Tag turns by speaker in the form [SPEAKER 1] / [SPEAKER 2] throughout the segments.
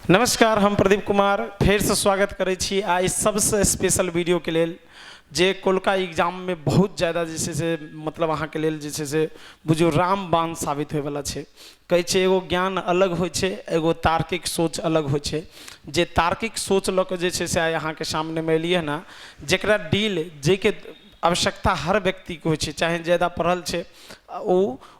[SPEAKER 1] नमस्कार, हम प्रदीप कुमार फिर से स्वागत करै छी आई सबसे स्पेशल वीडियो के लेल जे कोलका एग्जाम में बहुत ज़्यादा जे से मतलब अहाँ के लेल जे से बुझियो रामबाण साबित होयवला छै। कहै छै एगो ज्ञान अलग होइ छै, एगो तार्किक सोच अलग होइ छै। जे तार्किक सोच लऽ कऽ जे छै से आइ अहाँ के सामने में एलियै ना, जेकरा डील जे के आवश्यकता हर व्यक्ति को छै, चाहे ज़्यादा पढ़ल छै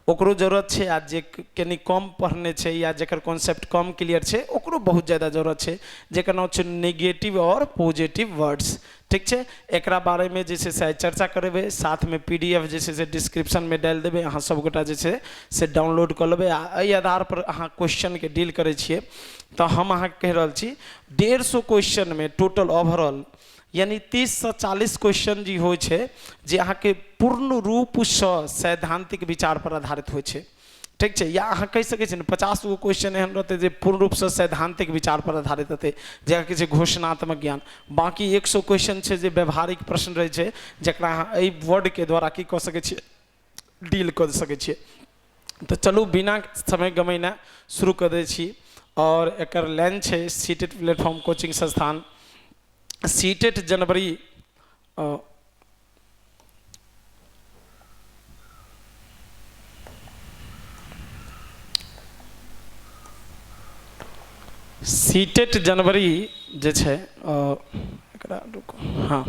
[SPEAKER 1] ओकरो जरूरत छै, आ जे कनी कम पढ़ने छै या जेकर कॉन्सेप्ट कम क्लियर छै ओकरो बहुत ज़्यादा जरूरत छै, जेकर नाम छै नेगेटिव और पॉजिटिव वर्ड्स। ठीक है, एकरा बारे में जे से चर्चा करेंगे, साथ में PDF जे से डिस्क्रिप्शन में डाल देवे, अहाँ सब गोटा जे से डाउनलोड कर लेवे। एहि आधार पर अहाँ क्वेश्चन के डील करे छिए तो हम अहाँ कह रहल छी 150 क्वेश्चन में टोटल ओवरऑल यानी 30 से 40 क्वेश्चन जी हो छे जे अहाँ के पूर्ण रूप से सैद्धांतिक विचार पर आधारित हो छे। ठीक है, या अहाँ कह सके 50 गो क्वेश्चन एहन रहते जे पूर्ण रूप से सैद्धांतिक विचार पर आधारित रहते, जकरा कि घोषणात्मक ज्ञान। बाकी 100 क्वेश्चन है जे व्यवहारिक प्रश्न रहे छे, जकरा अहाँ एहि वर्ड के द्वारा की कह सके छिए, डील कर सके छिए। तो चलू बिना समय गमैना शुरू कर दै छी। और एकर लाइन है सीटेट प्लेटफॉर्म कोचिंग संस्थान। सीटेट जनवरी सीटेट जनवरी जे छै हाँ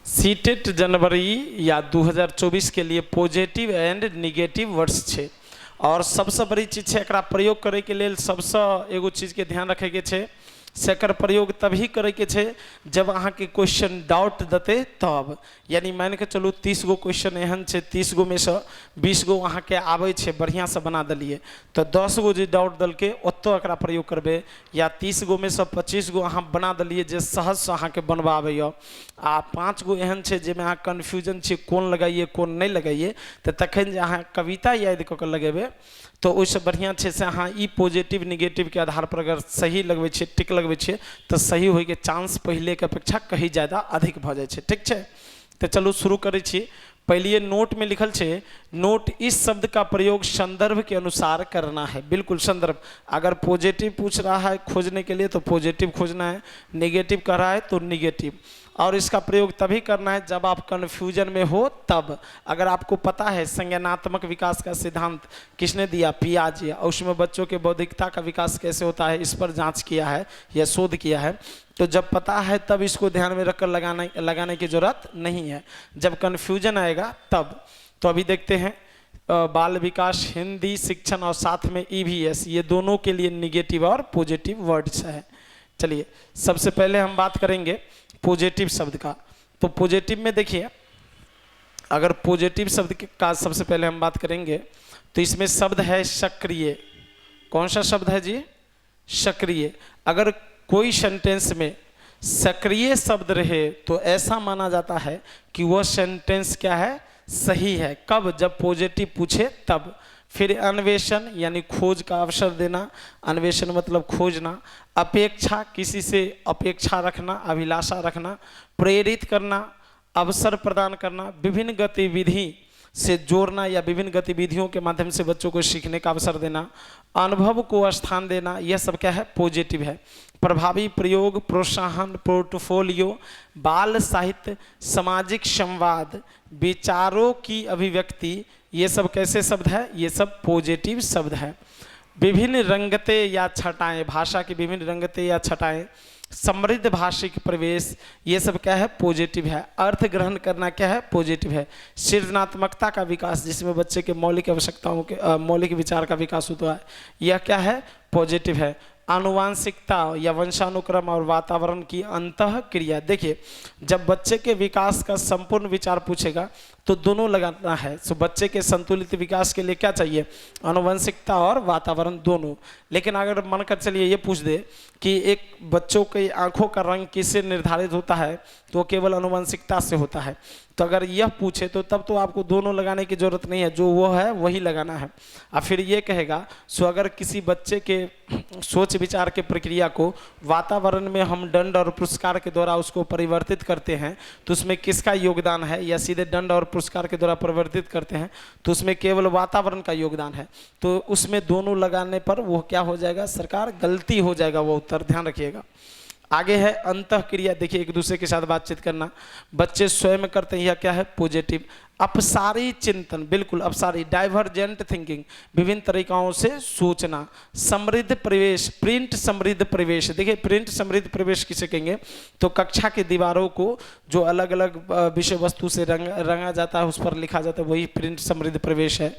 [SPEAKER 1] सीटेट जनवरी या 2024 के लिए पॉजिटिव एंड निगेटिव वर्ड्स छै। और सबसे बड़ी चीज है एकरा प्रयोग करे के लेल सबसे एगो चीज के ध्यान रखे के छै, सेकर प्रयोग तभी करे के छै जब अहाँ के क्वेश्चन डाउट देते तब। यानी मान के चलू 30 गो क्वेश्चन एहन छै, 30 गो में से 20 गो अहाँ के आवे छे, बढ़िया से बना दलिए तो 10 गो जे डाउट दल के ओतो एकरा प्रयोग करबे, या 30 गो में से 25 गो अहाँ बना दलिए जे सहज से अहाँ के बनबा आवे यो, आ 5 गो एहन छै जे में अहाँ कन्फ्यूजन छै कोन लगाइए कोन नहीं लगाइए, तो तखन जे अहाँ कविता याद क के लगेबे तो उससे बढ़िया है से अहाँ ई पॉजिटिव निगेटिव के आधार पर अगर सही लगवे छे, टिक लगवे छे, तो सही होय के चांस पहले के अपेक्षा कहीं ज़्यादा अधिक भ जाए छे। ठीक है, तो चलो शुरू करे छी। पहले नोट में लिखल छे, नोट इस शब्द का प्रयोग संदर्भ के अनुसार करना है। बिल्कुल संदर्भ, अगर पॉजिटिव पूछ रहा है खोजने के लिए तो पॉजिटिव खोजना है, नेगेटिव कर रहा है तो नेगेटिव। और इसका प्रयोग तभी करना है जब आप कन्फ्यूजन में हो तब। अगर आपको पता है संज्ञानात्मक विकास का सिद्धांत किसने दिया, पियाजे, और उसमें बच्चों के बौद्धिकता का विकास कैसे होता है इस पर जांच किया है या शोध किया है, तो जब पता है तब इसको ध्यान में रखकर लगाने की जरूरत नहीं है, जब कन्फ्यूजन आएगा तब। तो अभी देखते हैं बाल विकास, हिंदी शिक्षण और साथ में EVS, ये दोनों के लिए निगेटिव और पॉजिटिव वर्ड्स है। चलिए सबसे पहले हम बात करेंगे पॉजिटिव शब्द का। तो पॉजिटिव में देखिए, अगर पॉजिटिव शब्द का सबसे पहले हम बात करेंगे तो इसमें शब्द है सक्रिय। कौन सा शब्द है जी? सक्रिय। अगर कोई सेंटेंस में सक्रिय शब्द रहे तो ऐसा माना जाता है कि वह सेंटेंस क्या है, सही है। कब? जब पॉजिटिव पूछे तब। फिर अन्वेषण यानी खोज का अवसर देना, अन्वेषण मतलब खोजना। अपेक्षा, किसी से अपेक्षा रखना, अभिलाषा रखना। प्रेरित करना, अवसर प्रदान करना। विभिन्न गतिविधि से जोड़ना या विभिन्न गतिविधियों के माध्यम से बच्चों को सीखने का अवसर देना। अनुभव को स्थान देना, यह सब क्या है, पॉजिटिव है। प्रभावी प्रयोग, प्रोत्साहन, पोर्टफोलियो, बाल साहित्य, सामाजिक संवाद, विचारों की अभिव्यक्ति, ये सब कैसे शब्द है, ये सब पॉजिटिव शब्द है। विभिन्न रंगतें या छटाएं, भाषा की विभिन्न रंगतें या छटाएं। समृद्ध भाषिक प्रवेश, ये सब क्या है, पॉजिटिव है। अर्थ ग्रहण करना क्या है, पॉजिटिव है। सृजनात्मकता का विकास, जिसमें बच्चे के मौलिक आवश्यकताओं के मौलिक विचार का विकास होता है, यह क्या है, पॉजिटिव है। आनुवांशिकता या वंशानुक्रम और वातावरण की अंतः क्रिया, देखिए जब बच्चे के विकास का संपूर्ण विचार पूछेगा तो दोनों लगाना है। सो बच्चे के संतुलित विकास के लिए क्या चाहिए, आनुवंशिकता और वातावरण दोनों। लेकिन अगर मन कर चलिए ये पूछ दे कि एक बच्चों के आंखों का रंग किससे निर्धारित होता है, तो केवल आनुवंशिकता से होता है। तो अगर यह पूछे तो तब तो आपको दोनों लगाने की जरूरत नहीं है, जो वो है वही लगाना है। अब फिर ये कहेगा सो अगर किसी बच्चे के सोच विचार के प्रक्रिया को वातावरण में हम दंड और पुरस्कार के द्वारा उसको परिवर्तित करते हैं तो उसमें किसका योगदान है, या सीधे दंड और पुरस्कार के द्वारा परिवर्तित करते हैं तो उसमें केवल वातावरण का योगदान है। तो उसमें दोनों लगाने पर वो क्या हो जाएगा सरकार, गलती हो जाएगा वो उत्तर, ध्यान रखिएगा। आगे है अंतःक्रिया, देखिए एक दूसरे के साथ बातचीत करना, बच्चे स्वयं करते हैं, यह क्या है पॉजिटिव। अपसारी चिंतन, बिल्कुल अपसारी, डाइवर्जेंट थिंकिंग, विभिन्न तरीकाओं से सोचना। समृद्ध प्रवेश, प्रिंट समृद्ध प्रवेश, देखिए प्रिंट समृद्ध प्रवेश किसे कहेंगे, तो कक्षा की दीवारों को जो अलग अलग विषय वस्तु से रंगा जाता है उस पर लिखा जाता है, वही प्रिंट समृद्ध प्रवेश है।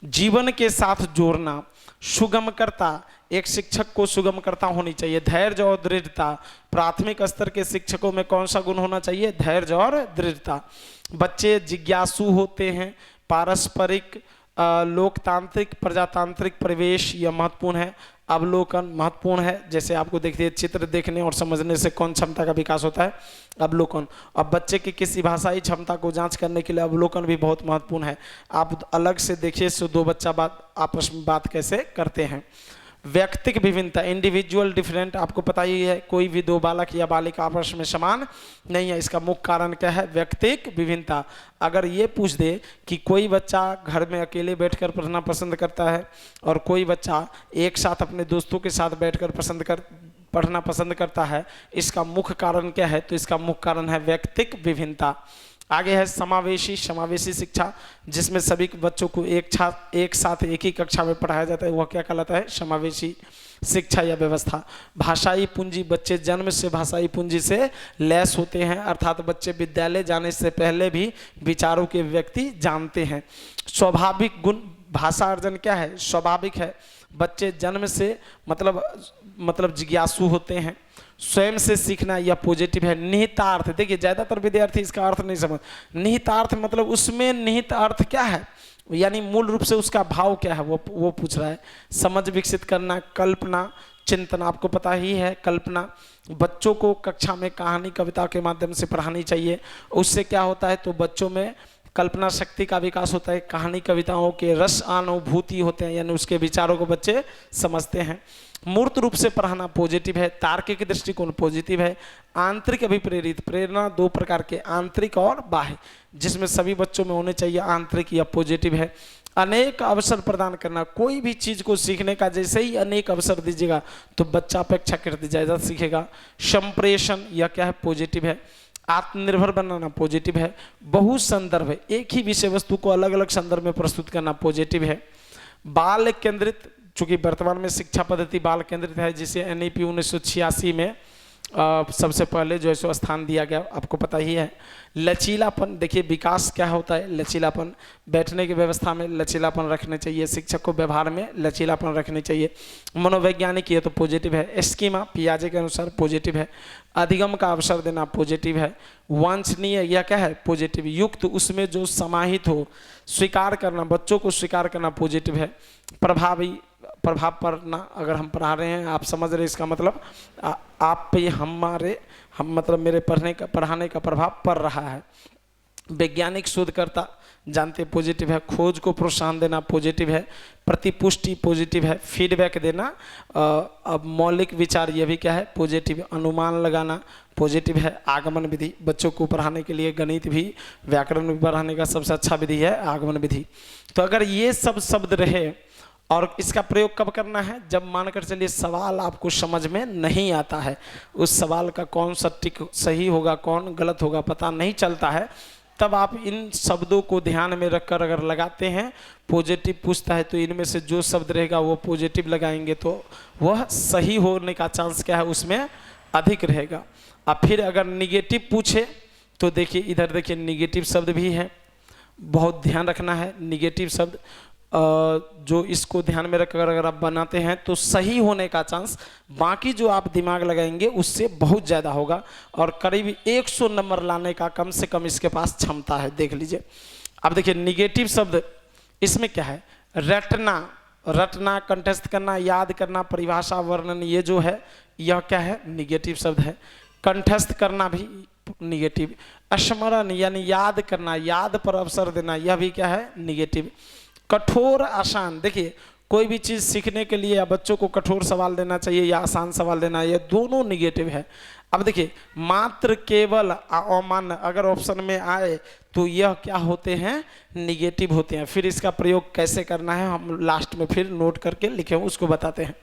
[SPEAKER 1] जीवन के साथ जोड़ना, सुगमकर्ता, एक शिक्षक को सुगमकर्ता होनी चाहिए। धैर्य और दृढ़ता, प्राथमिक स्तर के शिक्षकों में कौन सा गुण होना चाहिए, धैर्य और दृढ़ता। बच्चे जिज्ञासु होते हैं, पारस्परिक, लोकतांत्रिक, प्रजातांत्रिक परिवेश यह महत्वपूर्ण है। अवलोकन महत्वपूर्ण है, जैसे आपको देखिए चित्र देखने और समझने से कौन क्षमता का विकास होता है, अवलोकन। अब बच्चे की किसी भाषाई क्षमता को जांच करने के लिए अवलोकन भी बहुत महत्वपूर्ण है। आप अलग से देखिए सो दो बच्चा आपस में बात कैसे करते हैं। व्यक्तिक विभिन्नता, इंडिविजुअल डिफरेंट, आपको पता ही है कोई भी दो बालक या बालिका आपस में समान नहीं है, इसका मुख्य कारण क्या है, व्यक्तिक विभिन्नता। अगर ये पूछ दे कि कोई बच्चा घर में अकेले बैठकर पढ़ना पसंद करता है और कोई बच्चा एक साथ अपने दोस्तों के साथ बैठकर पढ़ना पसंद करता है, इसका मुख्य कारण क्या है, तो इसका मुख्य कारण है व्यक्तिक विभिन्नता। आगे है समावेशी शिक्षा, जिसमें सभी बच्चों को एक साथ एक ही कक्षा में पढ़ाया जाता है, वह क्या कहलाता है, समावेशी शिक्षा या व्यवस्था। भाषाई पूंजी, बच्चे जन्म से भाषाई पूंजी से लैस होते हैं, अर्थात बच्चे विद्यालय जाने से पहले भी विचारों के व्यक्ति जानते हैं। स्वाभाविक गुण, भाषा अर्जन क्या है, स्वाभाविक है। बच्चे जन्म से मतलब जिज्ञासु होते हैं। स्वयं से सीखना यह पॉजिटिव है। निहितार्थ, देखिए ज़्यादातर विद्यार्थी इसका अर्थ नहीं समझ, निहितार्थ मतलब उसमें निहित अर्थ क्या है, यानी मूल रूप से उसका भाव क्या है वो पूछ रहा है। समझ विकसित करना, कल्पना चिंतन, आपको पता ही है कल्पना, बच्चों को कक्षा में कहानी कविता के माध्यम से पढ़ानी चाहिए। उससे क्या होता है, तो बच्चों में कल्पना शक्ति का विकास होता है, कहानी कविताओं के रस अनुभूति होते हैं, यानी उसके विचारों को बच्चे समझते हैं। मूर्त रूप से पढ़ाना पॉजिटिव है। तार्किक दृष्टिकोण पॉजिटिव है। आंतरिक अभिप्रेरित, प्रेरणा दो प्रकार के, आंतरिक और बाह्य, जिसमें सभी बच्चों में होने चाहिए आंतरिक या पॉजिटिव है। अनेक अवसर प्रदान करना, कोई भी चीज़ को सीखने का जैसे ही अनेक अवसर दीजिएगा तो बच्चा अपेक्षाकृत ज़्यादा सीखेगा। संप्रेषण यह क्या है, पॉजिटिव है। आत्मनिर्भर बनाना पॉजिटिव है। बहु संदर्भ है, एक ही विषय वस्तु को अलग अलग संदर्भ में प्रस्तुत करना पॉजिटिव है। बाल केंद्रित, चूंकि वर्तमान में शिक्षा पद्धति बाल केंद्रित है, जिसे NEP 1986 में सबसे पहले जो है सो स्थान दिया गया, आपको पता ही है। लचीलापन, देखिए विकास क्या होता है, लचीलापन, बैठने की व्यवस्था में लचीलापन रखने चाहिए, शिक्षक को व्यवहार में लचीलापन रखने चाहिए। मनोवैज्ञानिक ये तो पॉजिटिव है। स्कीमा पियाजे के अनुसार पॉजिटिव है। अधिगम का अवसर देना पॉजिटिव है। वांछनीय यह क्या है, पॉजिटिव। युक्त, उसमें जो समाहित हो, स्वीकार करना, बच्चों को स्वीकार करना पॉजिटिव है। प्रभावी, प्रभाव पड़ना, अगर हम पढ़ा रहे हैं आप समझ रहे, इसका मतलब आप पे हम मतलब मेरे पढ़ाने का प्रभाव पड़ रहा है। वैज्ञानिक शोधकर्ता जानते पॉजिटिव है। खोज को प्रोत्साहन देना पॉजिटिव है। प्रतिपुष्टि पॉजिटिव है। फीडबैक देना, अब मौलिक विचार ये भी क्या है, पॉजिटिव। अनुमान लगाना पॉजिटिव है। आगमन विधि, बच्चों को पढ़ाने के लिए गणित भी, व्याकरण भी पढ़ाने का सबसे अच्छा विधि है आगमन विधि। तो अगर ये सब शब्द रहे, और इसका प्रयोग कब करना है, जब मानकर चलिए सवाल आपको समझ में नहीं आता है, उस सवाल का कौन सा टिक सही होगा कौन गलत होगा पता नहीं चलता है, तब आप इन शब्दों को ध्यान में रखकर अगर लगाते हैं, पॉजिटिव पूछता है तो इनमें से जो शब्द रहेगा वो पॉजिटिव लगाएंगे तो वह सही होने का चांस क्या है, उसमें अधिक रहेगा। अब फिर अगर निगेटिव पूछे तो देखिए इधर देखिए निगेटिव शब्द भी है, बहुत ध्यान रखना है। निगेटिव शब्द जो इसको ध्यान में रखकर अगर आप बनाते हैं तो सही होने का चांस बाकी जो आप दिमाग लगाएंगे उससे बहुत ज़्यादा होगा, और करीब 100 नंबर लाने का कम से कम इसके पास क्षमता है, देख लीजिए। अब देखिए निगेटिव शब्द इसमें क्या है, रटना, कंठस्थ करना, याद करना, परिभाषा वर्णन, ये जो है यह क्या है, निगेटिव शब्द है। कंठस्थ करना भी निगेटिव। स्मरण यानी याद करना, याद पर अवसर देना, यह भी क्या है, निगेटिव। कठोर आसान, देखिए कोई भी चीज़ सीखने के लिए या बच्चों को कठोर सवाल देना चाहिए या आसान सवाल देना, ये दोनों निगेटिव है। अब देखिए मात्र, केवल, अमान्य अगर ऑप्शन में आए तो यह क्या होते हैं, निगेटिव होते हैं। फिर इसका प्रयोग कैसे करना है हम लास्ट में फिर नोट करके लिखे हैं उसको बताते हैं।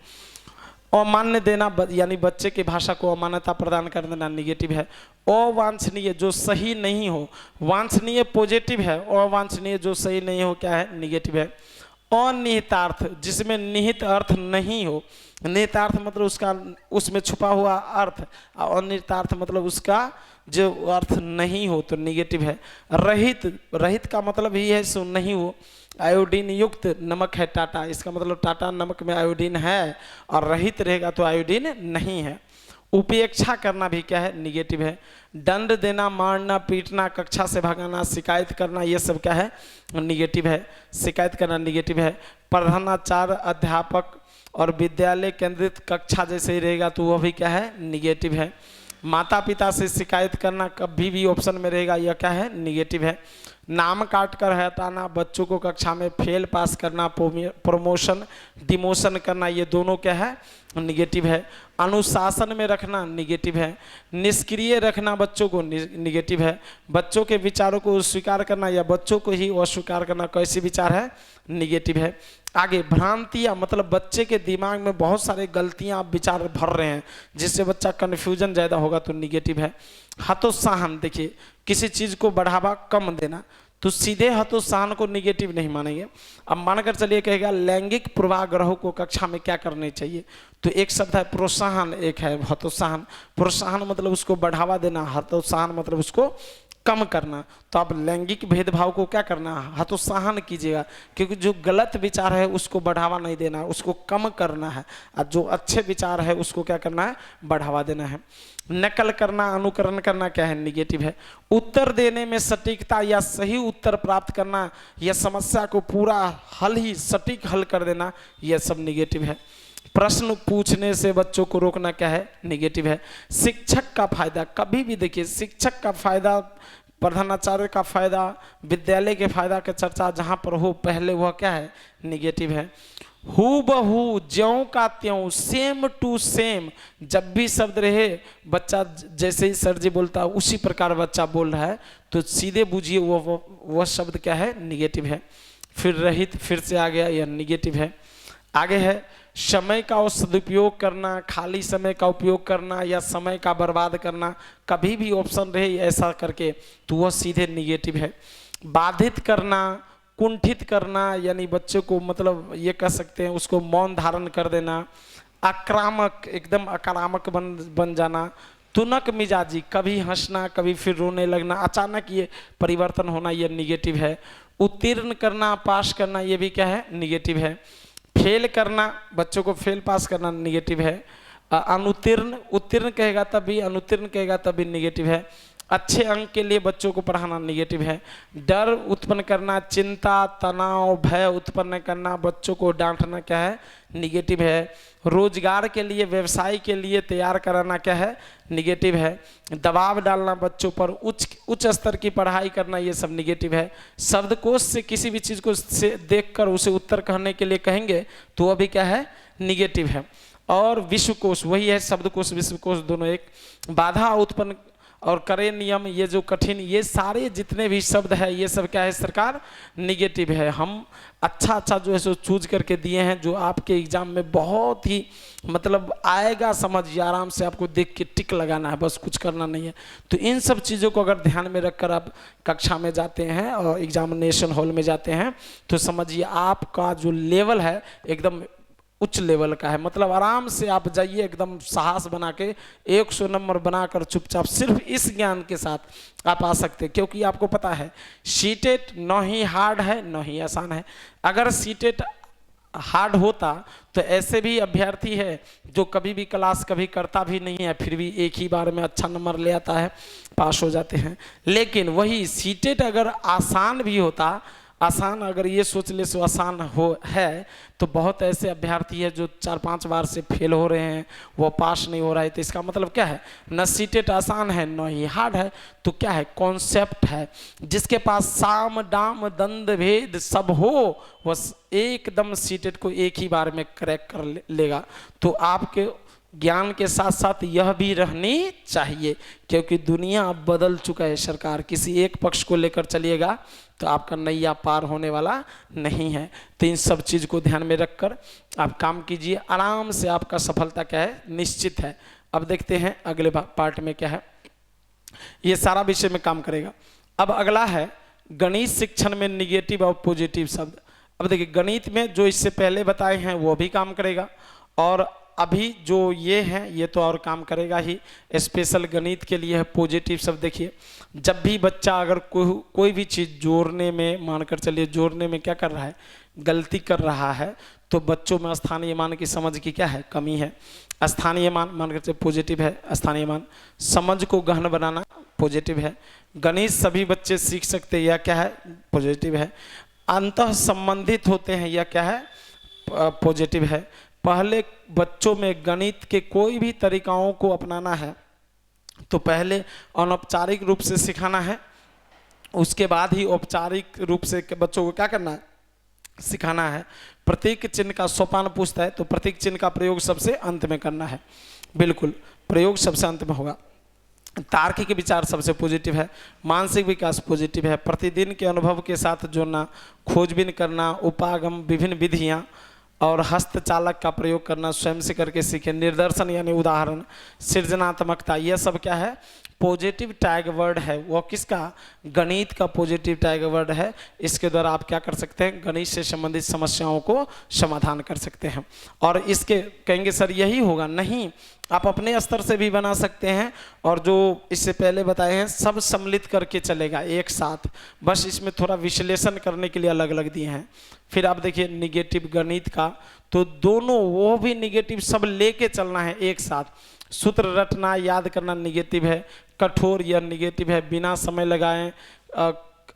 [SPEAKER 1] अमान्य देना यानी बच्चे की भाषा को अमान्यता प्रदान कर देना, निगेटिव है। अवांछनीय जो सही नहीं हो, वांछनीय पॉजिटिव है, अवांछनीय जो सही नहीं हो क्या है, निगेटिव है। अनिहितार्थ जिसमें निहित अर्थ नहीं हो, निहितार्थ मतलब उसका उसमें छुपा हुआ अर्थ, और अनिहितार्थ मतलब उसका जो अर्थ नहीं हो तो निगेटिव है। रहित, रहित का मतलब ही है सो नहीं हो। आयोडीन युक्त नमक है टाटा, इसका मतलब टाटा नमक में आयोडीन है, और रहित रहेगा तो आयोडीन नहीं है। उपेक्षा करना भी क्या है, निगेटिव है। दंड देना, मारना, पीटना, कक्षा से भगाना, शिकायत करना, ये सब क्या है, निगेटिव है। शिकायत करना निगेटिव है। प्रधानाचार्य, अध्यापक और विद्यालय केंद्रित कक्षा जैसे ही रहेगा तो वह भी क्या है, निगेटिव है। माता पिता से शिकायत करना कभी भी ऑप्शन में रहेगा, यह क्या है, निगेटिव है। नाम काट कर हटाना, बच्चों को कक्षा में फेल पास करना, प्रमोशन डिमोशन करना, ये दोनों क्या है, निगेटिव है। अनुशासन में रखना निगेटिव है। निष्क्रिय रखना बच्चों को निगेटिव है। बच्चों के विचारों को स्वीकार करना या बच्चों को ही अस्वीकार करना कैसे विचार है, निगेटिव है। आगे भ्रांतियाँ मतलब बच्चे के दिमाग में बहुत सारे गलतियाँ विचार भर रहे हैं जिससे बच्चा कन्फ्यूजन ज़्यादा होगा तो निगेटिव है। हतोत्साहन, देखिए किसी चीज़ को बढ़ावा कम देना, तो सीधे हतोत्साहन को निगेटिव नहीं मानेंगे। अब मानकर चलिए कहेगा लैंगिक पूर्वाग्रह को कक्षा में क्या करने चाहिए, तो एक शब्द है प्रोत्साहन, एक है हतोत्साहन। प्रोत्साहन मतलब उसको बढ़ावा देना, हतोत्साहन मतलब उसको कम करना। तो आप लैंगिक भेदभाव को क्या करना, हतोत्साहन कीजिएगा, क्योंकि जो गलत विचार है उसको बढ़ावा नहीं देना, उसको कम करना है, और जो अच्छे विचार है उसको क्या करना है, बढ़ावा देना है। नकल करना, अनुकरण करना क्या है, निगेटिव है। उत्तर देने में सटीकता या सही उत्तर प्राप्त करना या समस्या को पूरा हल ही सटीक हल कर देना, यह सब निगेटिव है। प्रश्न पूछने से बच्चों को रोकना क्या है, निगेटिव है। शिक्षक का फायदा, कभी भी देखिए शिक्षक का फायदा, प्रधानाचार्य का फायदा, विद्यालय के फायदा की चर्चा जहाँ पर हो पहले वह क्या है, निगेटिव है। हूबहू, ज्यों का त्यों, सेम टू सेम, जब भी शब्द रहे बच्चा जैसे ही सर जी बोलता है उसी प्रकार बच्चा बोल रहा है तो सीधे बूझिए वह शब्द क्या है, निगेटिव है। फिर रहित फिर से आ गया, यह निगेटिव है। आगे है समय का सदुपयोग करना, खाली समय का उपयोग करना या समय का बर्बाद करना, कभी भी ऑप्शन रहे ऐसा करके तो वह सीधे निगेटिव है। बाधित करना, कुंठित करना यानी बच्चे को मतलब ये कह सकते हैं उसको मौन धारण कर देना। आक्रामक, एकदम आक्रामक बन जाना। तुनक मिजाजी, कभी हंसना कभी फिर रोने लगना, अचानक ये परिवर्तन होना, ये निगेटिव है। उत्तीर्ण करना, पास करना, ये भी क्या है, निगेटिव है। फेल करना, बच्चों को फेल पास करना, निगेटिव है। अनुत्तीर्ण, उत्तीर्ण कहेगा तभी, अनुत्तीर्ण कहेगा तभी, निगेटिव है। अच्छे अंक के लिए बच्चों को पढ़ाना, निगेटिव है। डर उत्पन्न करना, चिंता, तनाव, भय उत्पन्न करना, बच्चों को डांटना क्या है, निगेटिव है। रोजगार के लिए, व्यवसाय के लिए तैयार कराना क्या है, निगेटिव है। दबाव डालना बच्चों पर, उच्च स्तर की पढ़ाई करना, ये सब निगेटिव है। शब्दकोश से किसी भी चीज़ को से देखकर उसे उत्तर कहने के लिए कहेंगे तो वह भी क्या है, निगेटिव है। और विश्वकोश, वही है शब्दकोश विश्वकोश दोनों एक। बाधा उत्पन्न और करे नियम, ये जो कठिन, ये सारे जितने भी शब्द है ये सब क्या है सरकार, निगेटिव है। हम अच्छा अच्छा जो है सो चूज करके दिए हैं जो आपके एग्जाम में बहुत ही मतलब आएगा समझ, आराम से आपको देख के टिक लगाना है, बस कुछ करना नहीं है। तो इन सब चीज़ों को अगर ध्यान में रखकर आप कक्षा में जाते हैं और एग्जामिनेशन हॉल में जाते हैं तो समझिए आपका जो लेवल है एकदम उच्च लेवल का है। मतलब आराम से आप जाइए एकदम साहस बना के 100 नंबर बनाकर चुपचाप सिर्फ इस ज्ञान के साथ आप आ सकते हैं, क्योंकि आपको पता है सीटेट न ही हार्ड है न ही आसान है। अगर सीटेट हार्ड होता तो ऐसे भी अभ्यर्थी है जो कभी भी क्लास कभी करता भी नहीं है फिर भी एक ही बार में अच्छा नंबर ले आता है, पास हो जाते हैं। लेकिन वही सीटेट अगर आसान भी होता आसान अगर ये सोच ले सो आसान हो है, तो बहुत ऐसे अभ्यर्थी है जो 4-5 बार से फेल हो रहे हैं, वो पास नहीं हो रहा है। तो इसका मतलब क्या है, न सीटेट आसान है न ही हार्ड है, तो क्या है, कॉन्सेप्ट है। जिसके पास साम दाम दंड भेद सब हो, वह एकदम सीटेट को एक ही बार में क्रैक कर लेगा। तो आपके ज्ञान के साथ साथ यह भी रहनी चाहिए, क्योंकि दुनिया अब बदल चुका है। सरकार किसी एक पक्ष को लेकर चलिएगा तो आपका नैया पार होने वाला नहीं है। तो इन सब चीज़ को ध्यान में रखकर आप काम कीजिए, आराम से आपका सफलता क्या है, निश्चित है। अब देखते हैं अगले पार्ट में क्या है, ये सारा विषय में काम करेगा। अब अगला है गणित शिक्षण में निगेटिव और पॉजिटिव शब्द। अब देखिए गणित में जो इससे पहले बताए हैं वो भी काम करेगा, और अभी जो ये है ये तो और काम करेगा ही। स्पेशल गणित के लिए है पॉजिटिव शब्द। देखिए जब भी बच्चा अगर कोई भी चीज़ जोड़ने में, मानकर चलिए जोड़ने में क्या कर रहा है, गलती कर रहा है, तो बच्चों में स्थानीय मान की समझ की क्या है, कमी है। स्थानीय मान मानकर चलिए पॉजिटिव है, स्थानीय मान। समझ को गहन बनाना पॉजिटिव है। गणित सभी बच्चे सीख सकते हैं, यह क्या है, पॉजिटिव है। अंतः संबंधित होते हैं, यह क्या है, पॉजिटिव है। पहले बच्चों में गणित के कोई भी तरीकाओं को अपनाना है तो पहले अनौपचारिक रूप से सिखाना है, उसके बाद ही औपचारिक रूप से बच्चों को क्या करना है, सिखाना है। प्रतीक चिन्ह का सोपान पूछता है तो प्रतीक चिन्ह का प्रयोग सबसे अंत में करना है, बिल्कुल प्रयोग सबसे अंत में होगा। तार्किक विचार सबसे पॉजिटिव है। मानसिक विकास पॉजिटिव है। प्रतिदिन के अनुभव के साथ जोड़ना, खोजबीन करना, उपागम, विभिन्न विधियाँ और हस्तचालक का प्रयोग करना, स्वयं से करके सीखें। निदर्शन यानी उदाहरण, सृजनात्मकता, यह सब क्या है, पॉजिटिव टैग वर्ड है। वो किसका, गणित का पॉजिटिव टैग वर्ड है। इसके द्वारा आप क्या कर सकते हैं, गणित से संबंधित समस्याओं को समाधान कर सकते हैं। और इसके कहेंगे सर यही होगा, नहीं, आप अपने स्तर से भी बना सकते हैं, और जो इससे पहले बताए हैं सब सम्मिलित करके चलेगा एक साथ, बस इसमें थोड़ा विश्लेषण करने के लिए अलग अलग दिए हैं। फिर आप देखिए निगेटिव गणित का, तो दोनों वो भी निगेटिव सब लेके चलना है एक साथ। सूत्र रटना, याद करना निगेटिव है। कठोर यह निगेटिव है। बिना समय लगाएं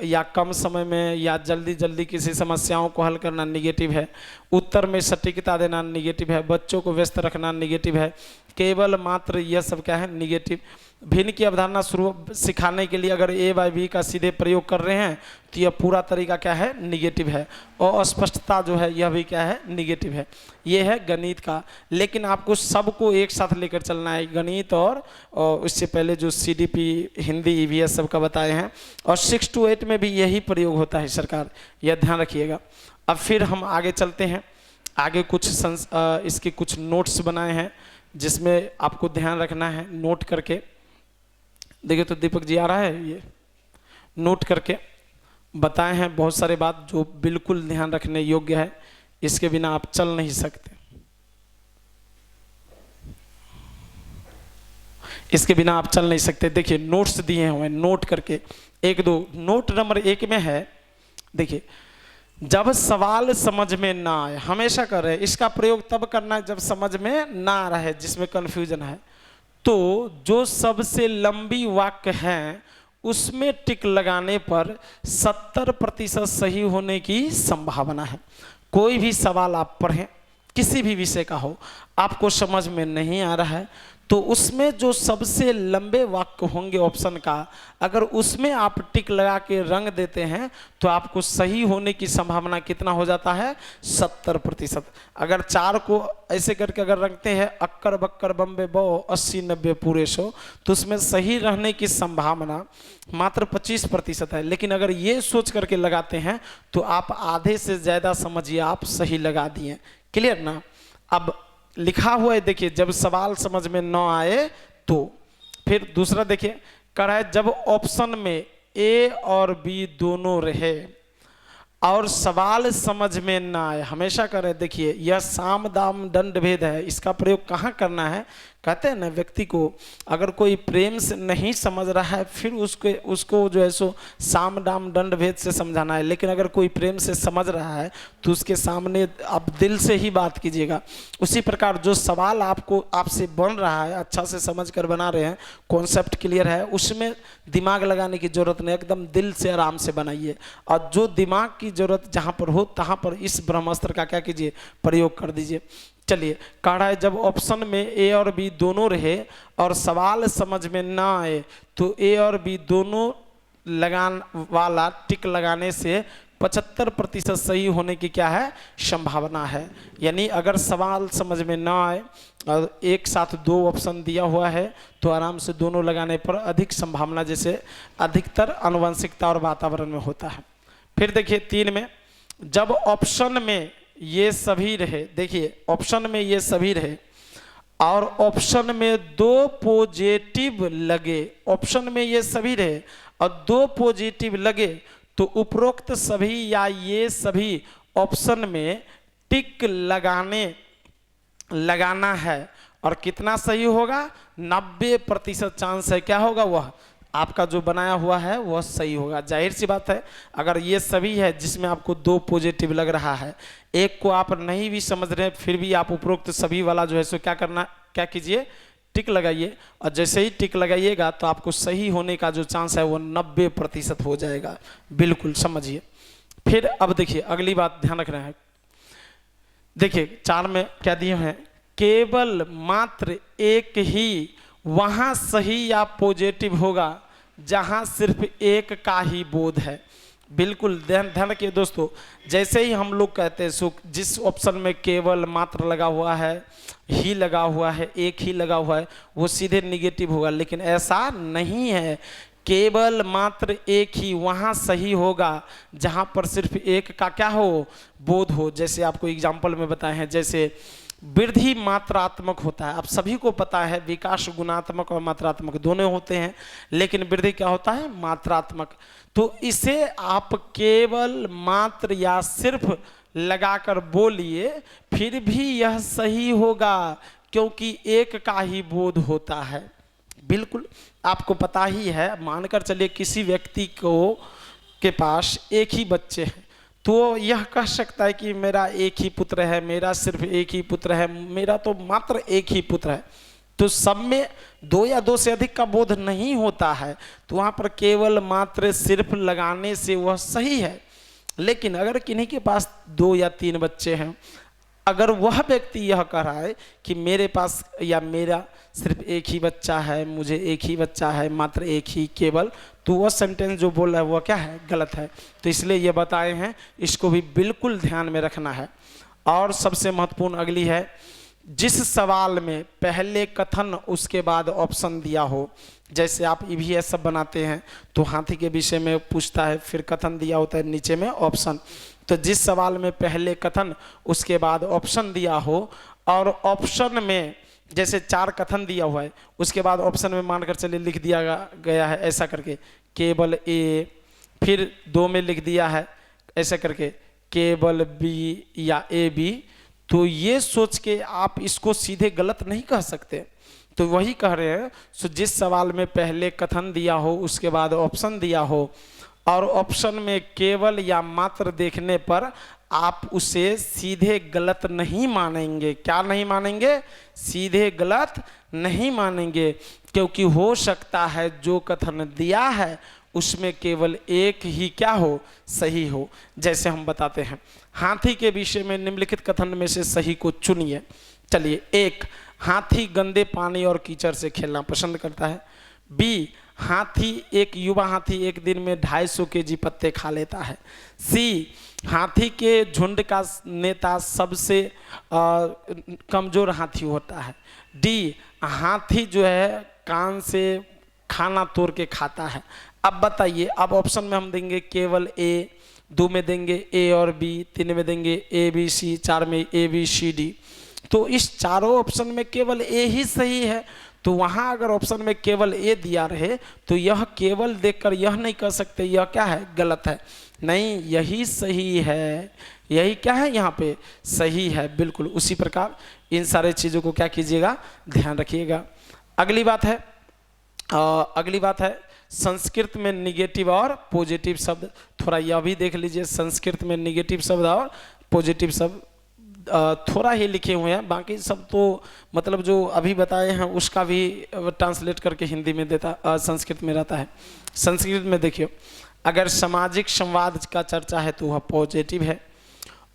[SPEAKER 1] या कम समय में या जल्दी जल्दी किसी समस्याओं को हल करना निगेटिव है। उत्तर में सटीकता देना निगेटिव है। बच्चों को व्यस्त रखना निगेटिव है। केवल मात्र यह सब क्या है, निगेटिव। भिन्न की अवधारणा शुरू सिखाने के लिए अगर ए बाय बी का सीधे प्रयोग कर रहे हैं तो यह पूरा तरीका क्या है, निगेटिव है। और अस्पष्टता जो है यह भी क्या है, निगेटिव है। यह है गणित का, लेकिन आपको सबको एक साथ लेकर चलना है, गणित और उससे पहले जो सीडीपी, हिंदी, ईवीएस सब का बताए हैं, और 6 to 8 में भी यही प्रयोग होता है सरकार, यह ध्यान रखिएगा। अब फिर हम आगे चलते हैं। आगे कुछ इसके कुछ नोट्स बनाए हैं जिसमें आपको ध्यान रखना है, नोट करके देखिए। तो दीपक जी आ रहा है, ये नोट करके बताए हैं बहुत सारे बात जो बिल्कुल ध्यान रखने योग्य है, इसके बिना आप चल नहीं सकते, इसके बिना आप चल नहीं सकते। देखिए नोट्स दिए हुए, नोट करके 1-2। नोट नंबर 1 में है, देखिए, जब सवाल समझ में ना आए, हमेशा कर रहे, इसका प्रयोग तब करना है जब समझ में ना आ रहा है, जिसमें कंफ्यूजन है। तो जो सबसे लंबी वाक्य है उसमें टिक लगाने पर 70% सही होने की संभावना है। कोई भी सवाल आप पढ़ें, किसी भी विषय का हो, आपको समझ में नहीं आ रहा है, तो उसमें जो सबसे लंबे वाक्य होंगे ऑप्शन का, अगर उसमें आप टिक लगा के रंग देते हैं तो आपको सही होने की संभावना कितना हो जाता है, 70%। अगर 4 को ऐसे करके अगर रखते हैं, अक्कर बक्कर बम्बे बो 80-90 पूरे 100, तो उसमें सही रहने की संभावना मात्र 25% है। लेकिन अगर ये सोच करके लगाते हैं तो आप आधे से ज़्यादा समझिए आप सही लगा दिए। क्लियर ना। अब लिखा हुआ है, देखिए, जब सवाल समझ में न आए तो। फिर दूसरा देखिए, कह रहा है जब ऑप्शन में ए और बी दोनों रहे और सवाल समझ में ना आए, हमेशा कर रहे, देखिए, यह साम दाम दंड भेद है, इसका प्रयोग कहाँ करना है, कहते हैं ना, व्यक्ति को अगर कोई प्रेम से नहीं समझ रहा है फिर उसको जो है सो साम दाम दंड भेद से समझाना है, लेकिन अगर कोई प्रेम से समझ रहा है तो उसके सामने आप दिल से ही बात कीजिएगा। उसी प्रकार जो सवाल आपसे बन रहा है, अच्छा से समझ कर बना रहे हैं, कॉन्सेप्ट क्लियर है, उसमें दिमाग लगाने की जरूरत नहीं, एकदम दिल से आराम से बनाइए। और जो दिमाग की जरूरत जहाँ पर हो तहाँ पर इस ब्रह्मास्त्र का क्या कीजिए, प्रयोग कर दीजिए। चलिए, कह रहा है जब ऑप्शन में ए और बी दोनों रहे और सवाल समझ में ना आए तो ए और बी दोनों वाला टिक लगाने से 75% सही होने की क्या है, संभावना है। यानी अगर सवाल समझ में ना आए और एक साथ 2 ऑप्शन दिया हुआ है तो आराम से दोनों लगाने पर अधिक संभावना, जैसे अधिकतर आनुवंशिकता और वातावरण में होता है। फिर देखिए 3 में, जब ऑप्शन में ये सभी रहे, देखिए ऑप्शन में ये सभी रहे और ऑप्शन में 2 पॉजिटिव लगे, ऑप्शन में ये सभी रहे और 2 पॉजिटिव लगे तो उपरोक्त सभी या ये सभी ऑप्शन में टिक लगाना है और कितना सही होगा, 90% चांस है क्या होगा, वह आपका जो बनाया हुआ है वह सही होगा। जाहिर सी बात है, अगर ये सभी है जिसमें आपको 2 पॉजिटिव लग रहा है, एक को आप नहीं भी समझ रहे हैं फिर भी आप उपरोक्त सभी वाला जो है सो क्या कीजिए, टिक लगाइए। और जैसे ही टिक लगाइएगा तो आपको सही होने का जो चांस है वो 90% हो जाएगा। बिल्कुल समझिए। फिर अब देखिए अगली बात ध्यान रख रहे हैं, देखिए 4 में क्या दिए हैं, केवल मात्र एक ही वहां सही या पॉजिटिव होगा जहां सिर्फ एक का ही बोध है। बिल्कुल ध्यान रखिए दोस्तों, जैसे ही हम लोग कहते हैं जिस ऑप्शन में केवल मात्र लगा हुआ है, ही लगा हुआ है, एक ही लगा हुआ है, वो सीधे निगेटिव होगा, लेकिन ऐसा नहीं है। केवल मात्र एक ही वहाँ सही होगा जहाँ पर सिर्फ एक का क्या हो, बोध हो। जैसे आपको एग्जाम्पल में बताए हैं, जैसे वृद्धि मात्रात्मक होता है, आप सभी को पता है विकास गुणात्मक और मात्रात्मक दोनों होते हैं, लेकिन वृद्धि क्या होता है, मात्रात्मक। तो इसे आप केवल मात्र या सिर्फ लगाकर बोलिए फिर भी यह सही होगा, क्योंकि एक का ही बोध होता है। बिल्कुल आपको पता ही है, मानकर चलिए किसी व्यक्ति के पास एक ही बच्चे हैं तो यह कह सकता है कि मेरा एक ही पुत्र है, मेरा सिर्फ एक ही पुत्र है, मेरा तो मात्र एक ही पुत्र है। तो सब में 2 या 2 से अधिक का बोध नहीं होता है, तो वहाँ पर केवल मात्र सिर्फ लगाने से वह सही है। लेकिन अगर किन्हीं के पास 2 या 3 बच्चे हैं, अगर वह व्यक्ति यह कह रहा है कि मेरे पास या मेरा सिर्फ एक ही बच्चा है, मुझे एक ही बच्चा है, मात्र एक ही केवल, तो वह सेंटेंस जो बोल रहा है वह क्या है, गलत है। तो इसलिए ये बताए हैं, इसको भी बिल्कुल ध्यान में रखना है। और सबसे महत्वपूर्ण अगली है, जिस सवाल में पहले कथन उसके बाद ऑप्शन दिया हो, जैसे आप ईवीएस सब बनाते हैं तो हाथी के विषय में पूछता है, फिर कथन दिया होता है नीचे में ऑप्शन, तो जिस सवाल में पहले कथन उसके बाद ऑप्शन दिया हो और ऑप्शन में जैसे 4 कथन दिया हुआ है, उसके बाद ऑप्शन में मानकर चलिए लिख दिया गया है ऐसा करके केवल ए, फिर 2 में लिख दिया है ऐसा करके केवल बी या ए बी, तो ये सोच के आप इसको सीधे गलत नहीं कह सकते। तो वही कह रहे हैं, सो जिस सवाल में पहले कथन दिया हो उसके बाद ऑप्शन दिया हो और ऑप्शन में केवल या मात्र देखने पर आप उसे सीधे गलत नहीं मानेंगे। क्या नहीं मानेंगे? सीधे गलत नहीं मानेंगे, क्योंकि हो सकता है जो कथन दिया है उसमें केवल एक ही क्या हो, सही हो। जैसे हम बताते हैं, हाथी के विषय में निम्नलिखित कथन में से सही को चुनिए। चलिए, 1, हाथी गंदे पानी और कीचड़ से खेलना पसंद करता है। बी, एक युवा हाथी एक दिन में 250 केजी पत्ते खा लेता है। सी, हाथी के झुंड का नेता सबसे कमजोर हाथी होता है। डी, हाथी जो है कान से खाना तोड़ के खाता है। अब बताइए, अब ऑप्शन में हम देंगे केवल ए, 2 में देंगे ए और बी, 3 में देंगे ए बी सी, 4 में ए बी सी डी। तो इस चारों ऑप्शन में केवल ए ही सही है। तो वहाँ अगर ऑप्शन में केवल ए दिया रहे तो यह केवल देखकर यह नहीं कह सकते यह क्या है, गलत है। नहीं, यही सही है, यही क्या है यहाँ पे सही है, बिल्कुल उसी प्रकार इन सारे चीज़ों को क्या कीजिएगा, ध्यान रखिएगा। अगली बात है अगली बात है संस्कृत में निगेटिव और पॉजिटिव शब्द, थोड़ा यह भी देख लीजिए। संस्कृत में निगेटिव शब्द और पॉजिटिव शब्द थोड़ा ही लिखे हुए हैं, बाकी सब तो मतलब जो अभी बताए हैं उसका भी ट्रांसलेट करके हिंदी में देता संस्कृत में रहता है। संस्कृत में देखिए, अगर सामाजिक संवाद का चर्चा है तो वह पॉजिटिव है।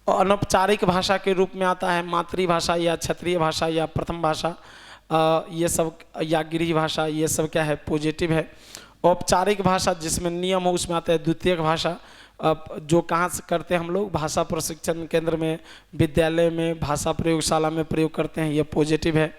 [SPEAKER 1] और अनौपचारिक भाषा के रूप में आता है मातृभाषा या क्षत्रिय भाषा या प्रथम भाषा, ये सब, या गृह भाषा, ये सब क्या है, पॉजिटिव है। औपचारिक भाषा जिसमें नियम हो उसमें आता है द्वितीयक भाषा, जो कहाँ से करते हैं हम लोग, भाषा प्रशिक्षण केंद्र में, विद्यालय में, भाषा प्रयोगशाला में प्रयोग करते हैं, ये पॉजिटिव है।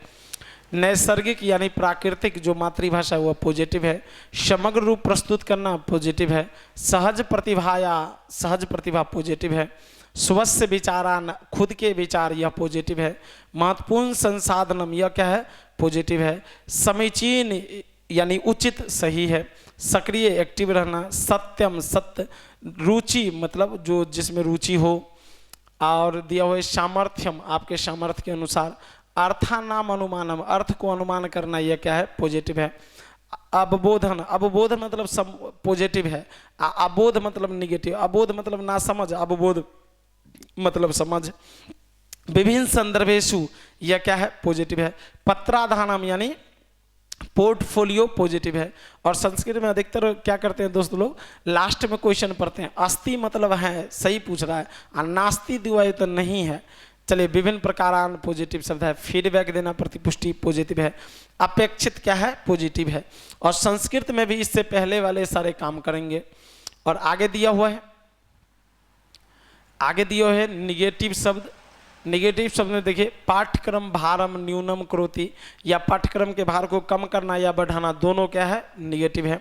[SPEAKER 1] नैसर्गिक यानी प्राकृतिक जो मातृभाषा है वह पॉजिटिव है। समग्र रूप प्रस्तुत करना पॉजिटिव है। सहज प्रतिभा या सहज प्रतिभा पॉजिटिव है। स्वस्य विचारान, खुद के विचार, यह पॉजिटिव है। महत्वपूर्ण संसाधनम, यह क्या है, पॉजिटिव है। समीचीन यानी उचित, सही है। सक्रिय एक्टिव रहना, सत्यम सत्य, रुचि मतलब जो जिसमें रुचि हो, और दिया हुआ सामर्थ्यम आपके सामर्थ्य के अनुसार। अर्थानाम अनुमानम, अर्थ को अनुमान करना, यह क्या है, पॉजिटिव है। अवबोधन, अवबोध मतलब पॉजिटिव है, अबोध मतलब निगेटिव, अबोध मतलब ना समझ, अवबोध मतलब समझ। विभिन्न संदर्भेशु, यह क्या है, पॉजिटिव है। पत्राधानम यानी पोर्टफोलियो, पॉजिटिव है। और संस्कृत में अधिकतर क्या करते हैं दोस्त लोग, लास्ट में क्वेश्चन पढ़ते हैं, अस्ति मतलब है, सही पूछ रहा है, और नास्ति दिवाई तो नहीं है। चलिए, विभिन्न प्रकार पॉजिटिव शब्द है। फीडबैक देना, प्रतिपुष्टि, पॉजिटिव है। अपेक्षित क्या है, पॉजिटिव है। और संस्कृत में भी इससे पहले वाले सारे काम करेंगे। और आगे दिया हुआ है, आगे दिया है निगेटिव शब्द। निगेटिव शब्द में देखिए, पाठ्यक्रम भारम न्यूनम करोति, या पाठ्यक्रम के भार को कम करना या बढ़ाना, दोनों क्या है, निगेटिव है।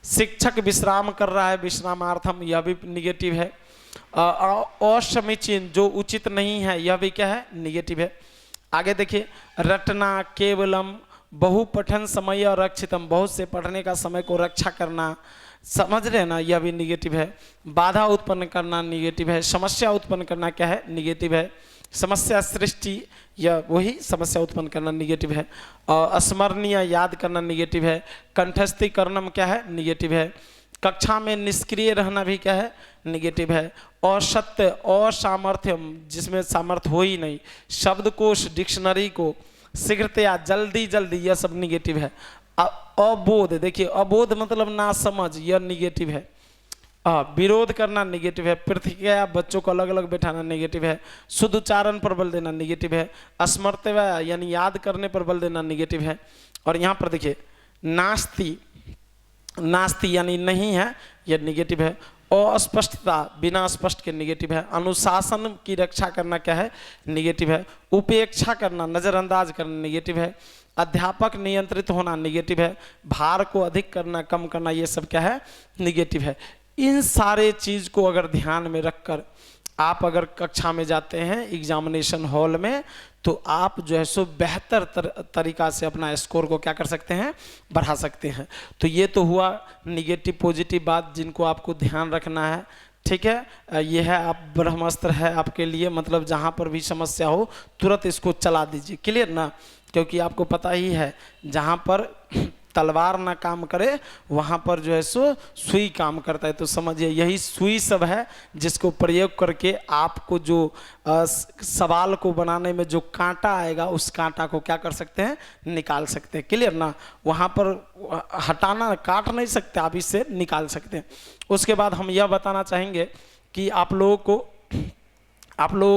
[SPEAKER 1] शिक्षक विश्राम कर रहा है, विश्रामार्थम, यह भी निगेटिव है। असमीचीन जो उचित नहीं है, यह भी क्या है, निगेटिव है। आगे देखिए, रटना, केवलम, बहुपठन समय और रक्षितम, बहुत से पढ़ने का समय को रक्षा करना, समझ रहे ना, यह भी निगेटिव है। बाधा उत्पन्न करना निगेटिव है। समस्या उत्पन्न करना क्या है, निगेटिव है। समस्या सृष्टि, यह वही समस्या उत्पन्न करना निगेटिव है। और अस्मरणीय याद करना निगेटिव है। कंठस्थीकरणम क्या है, निगेटिव है। कक्षा में निष्क्रिय रहना भी क्या है, निगेटिव है। और सत्य और सामर्थ्यम, जिसमें सामर्थ्य हो ही नहीं। शब्दकोश, डिक्शनरी को शीघ्रतया, जल्दी जल्दी, यह सब निगेटिव है। अबोध, देखिए अबोध मतलब ना समझ, यह निगेटिव है। विरोध करना निगेटिव है। प्रतिक्रिया, बच्चों को अलग अलग बैठाना निगेटिव है। शुद्ध उच्चारण पर बल देना निगेटिव है। स्मर्तव्य यानी याद करने पर बल देना निगेटिव है। और यहाँ पर देखिए, नास्ति, नास्ति यानी नहीं है, यह निगेटिव है। अस्पष्टता, बिना स्पष्ट के, निगेटिव है। अनुशासन की रक्षा करना क्या है, निगेटिव है। उपेक्षा करना, नज़रअंदाज करना, निगेटिव है। अध्यापक नियंत्रित होना, निगेटिव है। भार को अधिक करना, कम करना, ये सब क्या है, निगेटिव है। इन सारे चीज़ को अगर ध्यान में रखकर आप अगर कक्षा में जाते हैं एग्जामिनेशन हॉल में, तो आप जो है सो बेहतर तरीका से अपना स्कोर को क्या कर सकते हैं, बढ़ा सकते हैं। तो ये तो हुआ निगेटिव पॉजिटिव बात जिनको आपको ध्यान रखना है। ठीक है, ये है आप ब्रह्मास्त्र है आपके लिए, मतलब जहाँ पर भी समस्या हो तुरंत इसको चला दीजिए। क्लियर ना, क्योंकि आपको पता ही है जहाँ पर तलवार ना काम करे वहाँ पर जो है सो सुई काम करता है। तो समझिए यही सुई सब है जिसको प्रयोग करके आपको जो सवाल को बनाने में जो कांटा आएगा उस कांटा को क्या कर सकते हैं, निकाल सकते हैं। क्लियर ना, वहाँ पर हटाना, काट नहीं सकते आप, इससे निकाल सकते हैं। उसके बाद हम यह बताना चाहेंगे कि आप लोगों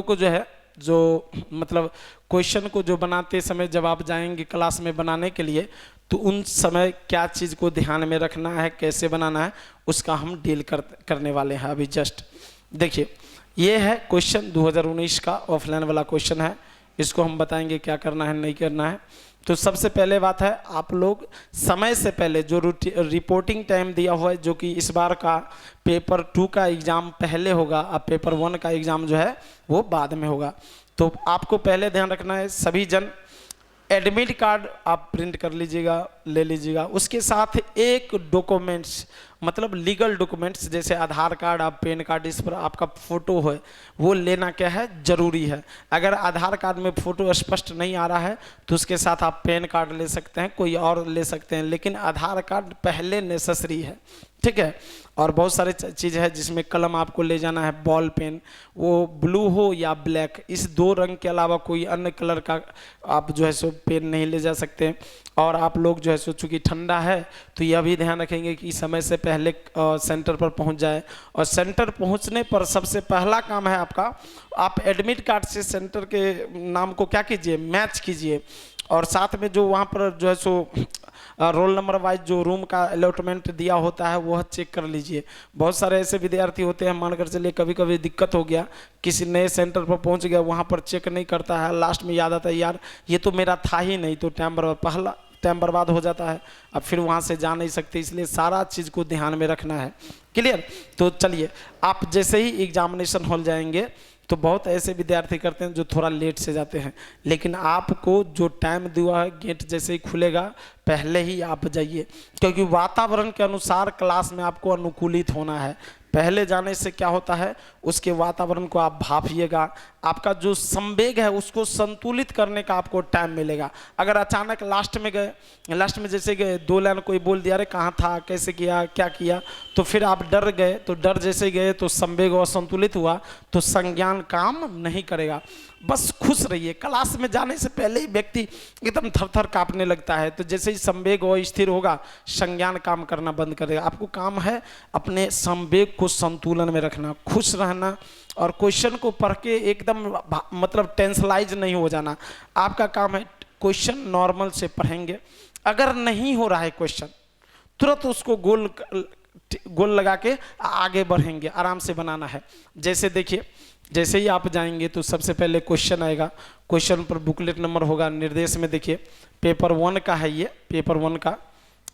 [SPEAKER 1] को जो है, जो मतलब क्वेश्चन को जो बनाते समय जब आप जाएंगे क्लास में बनाने के लिए, तो उन समय क्या चीज़ को ध्यान में रखना है, कैसे बनाना है, उसका हम डील करने वाले हैं अभी जस्ट। देखिए, ये है क्वेश्चन 2019 का ऑफलाइन वाला क्वेश्चन है। इसको हम बताएंगे क्या करना है, नहीं करना है। तो सबसे पहले बात है, आप लोग समय से पहले जो रिपोर्टिंग टाइम दिया हुआ है, जो कि इस बार का पेपर 2 का एग्ज़ाम पहले होगा, अब पेपर 1 का एग्ज़ाम जो है वो बाद में होगा। तो आपको पहले ध्यान रखना है, सभी जन एडमिट कार्ड आप प्रिंट कर लीजिएगा, ले लीजिएगा। उसके साथ एक डॉक्यूमेंट्स मतलब लीगल डॉक्यूमेंट्स जैसे आधार कार्ड, आप पैन कार्ड, इस पर आपका फोटो है वो लेना क्या है, जरूरी है। अगर आधार कार्ड में फोटो स्पष्ट नहीं आ रहा है तो उसके साथ आप पैन कार्ड ले सकते हैं, कोई और ले सकते हैं, लेकिन आधार कार्ड पहले नेसेसरी है, ठीक है। और बहुत सारे चीज़ है जिसमें कलम आपको ले जाना है, बॉल पेन, वो ब्लू हो या ब्लैक, इस दो रंग के अलावा कोई अन्य कलर का आप जो है सो पेन नहीं ले जा सकते। और आप लोग जो है सो चूँकि ठंडा है तो यह भी ध्यान रखेंगे कि समय से पहले सेंटर पर पहुंच जाए। और सेंटर पहुंचने पर सबसे पहला काम है आपका, आप एडमिट कार्ड से सेंटर के नाम को क्या कीजिए, मैच कीजिए। और साथ में जो वहाँ पर जो है सो रोल नंबर वाइज जो रूम का अलॉटमेंट दिया होता है वह चेक कर लीजिए। बहुत सारे ऐसे विद्यार्थी होते हैं, मानकर चलिए कभी कभी दिक्कत हो गया, किसी नए सेंटर पर पहुंच गया, वहाँ पर चेक नहीं करता है, लास्ट में याद आता है यार ये तो मेरा था ही नहीं, तो टाइम बर्बाद हो जाता है, अब फिर वहाँ से जा नहीं सकते। इसलिए सारा चीज़ को ध्यान में रखना है। क्लियर? तो चलिए, आप जैसे ही एग्जामिनेशन हॉल जाएंगे तो बहुत ऐसे विद्यार्थी करते हैं जो थोड़ा लेट से जाते हैं, लेकिन आपको जो टाइम दिया है गेट जैसे ही खुलेगा पहले ही आप जाइए, क्योंकि वातावरण के अनुसार क्लास में आपको अनुकूलित होना है। पहले जाने से क्या होता है, उसके वातावरण को आप भापिएगा, आपका जो संवेग है उसको संतुलित करने का आपको टाइम मिलेगा। अगर अचानक लास्ट में जैसे गए, 2 लाइन कोई बोल दिया अरे कहाँ था, कैसे किया, क्या किया, तो फिर आप डर गए, तो डर जैसे गए तो संवेग असंतुलित हुआ तो संज्ञान काम नहीं करेगा। बस खुश रहिए, क्लास में जाने से पहले ही व्यक्ति एकदम थर थर कांपने लगता है, तो जैसे ही संवेग और स्थिर होगा संज्ञान काम करना बंद करेगा। आपको काम है अपने संवेग को संतुलन में रखना, खुश रहना, और क्वेश्चन को पढ़ के एकदम मतलब टेंशलाइज नहीं हो जाना। आपका काम है क्वेश्चन नॉर्मल से पढ़ेंगे, अगर नहीं हो रहा है क्वेश्चन तुरंत उसको गोल लगा के आगे बढ़ेंगे, आराम से बनाना है। जैसे देखिए, जैसे ही आप जाएंगे तो सबसे पहले क्वेश्चन आएगा, क्वेश्चन पर बुकलेट नंबर होगा, निर्देश में देखिए पेपर 1 का है ये, पेपर 1 का,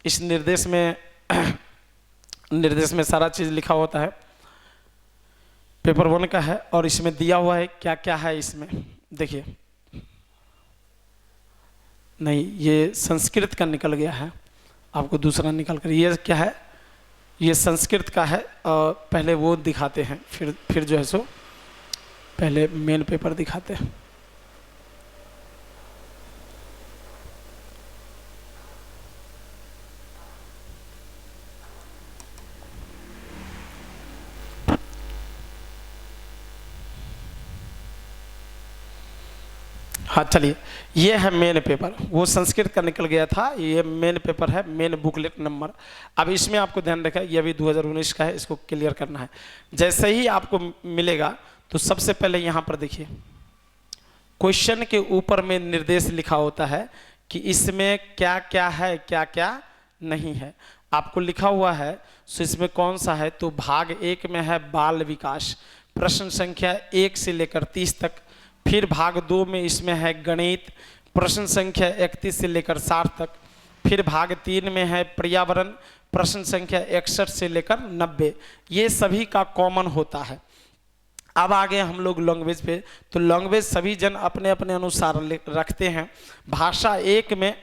[SPEAKER 1] इस निर्देश में सारा चीज़ लिखा होता है, पेपर 1 का है। और इसमें दिया हुआ है क्या क्या है इसमें, देखिए नहीं ये संस्कृत का निकल गया है, आपको दूसरा निकल कर, ये क्या है, ये संस्कृत का है। और पहले वो दिखाते हैं, फिर जो है सो पहले मेन पेपर दिखाते हैं। हाँ चलिए, ये है मेन पेपर, वो संस्कृत का निकल गया था, ये मेन पेपर है, मेन बुकलेट नंबर। अब इसमें आपको ध्यान रखा है, ये भी 2019 का है, इसको क्लियर करना है। जैसे ही आपको मिलेगा तो सबसे पहले यहाँ पर देखिए क्वेश्चन के ऊपर में निर्देश लिखा होता है कि इसमें क्या क्या है, क्या क्या नहीं है। आपको लिखा हुआ है सो इसमें कौन सा है, तो भाग 1 में है बाल विकास, प्रश्न संख्या 1 से लेकर 30 तक। फिर भाग 2 में इसमें है गणित, प्रश्न संख्या 31 से लेकर 60 तक। फिर भाग 3 में है पर्यावरण, प्रश्न संख्या 61 से लेकर 90। ये सभी का कॉमन होता है। अब आ गए हम लोग लैंग्वेज पे, तो लैंग्वेज सभी जन अपने अपने अनुसार रखते हैं। भाषा 1 में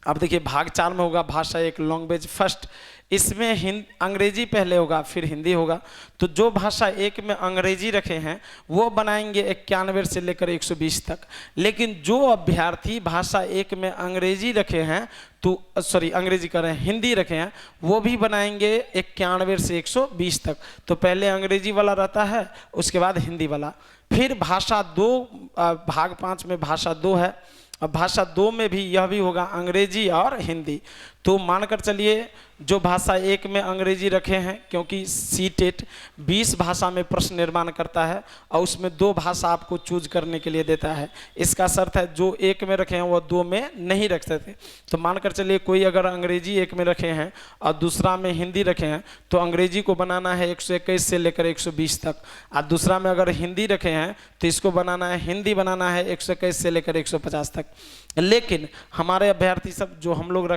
[SPEAKER 1] अब देखिए भाग 4 में होगा भाषा 1 लैंग्वेज फर्स्ट, इसमें अंग्रेजी पहले होगा फिर हिंदी होगा। तो जो भाषा 1 में अंग्रेजी रखे हैं वो बनाएंगे 91 से लेकर 120 तक, लेकिन जो अभ्यर्थी भाषा 1 में अंग्रेजी रखे हैं तो अंग्रेजी कर रहे हैं, हिंदी रखे हैं, वो भी बनाएंगे 91 से 120 तक। तो पहले अंग्रेजी वाला रहता है, उसके बाद हिंदी वाला। फिर भाषा 2 भाग 5 में भाषा 2 है। अब भाषा 2 में भी यह भी होगा अंग्रेजी और हिंदी। तो मानकर चलिए जो भाषा 1 में अंग्रेजी रखे हैं, क्योंकि सीटेट 20 भाषा में प्रश्न निर्माण करता है और उसमें 2 भाषा आपको चूज करने के लिए देता है। इसका शर्त है जो 1 में रखे हैं वो 2 में नहीं रख सकते। तो मानकर चलिए कोई अगर अंग्रेजी 1 में रखे हैं और दूसरा में हिंदी रखे हैं तो अंग्रेजी को बनाना है 121 से लेकर 120 तक, और दूसरा में अगर हिंदी रखे हैं तो इसको बनाना है, हिंदी बनाना है 121 से लेकर 150 तक। लेकिन हमारे अभ्यर्थी सब जो हम लोग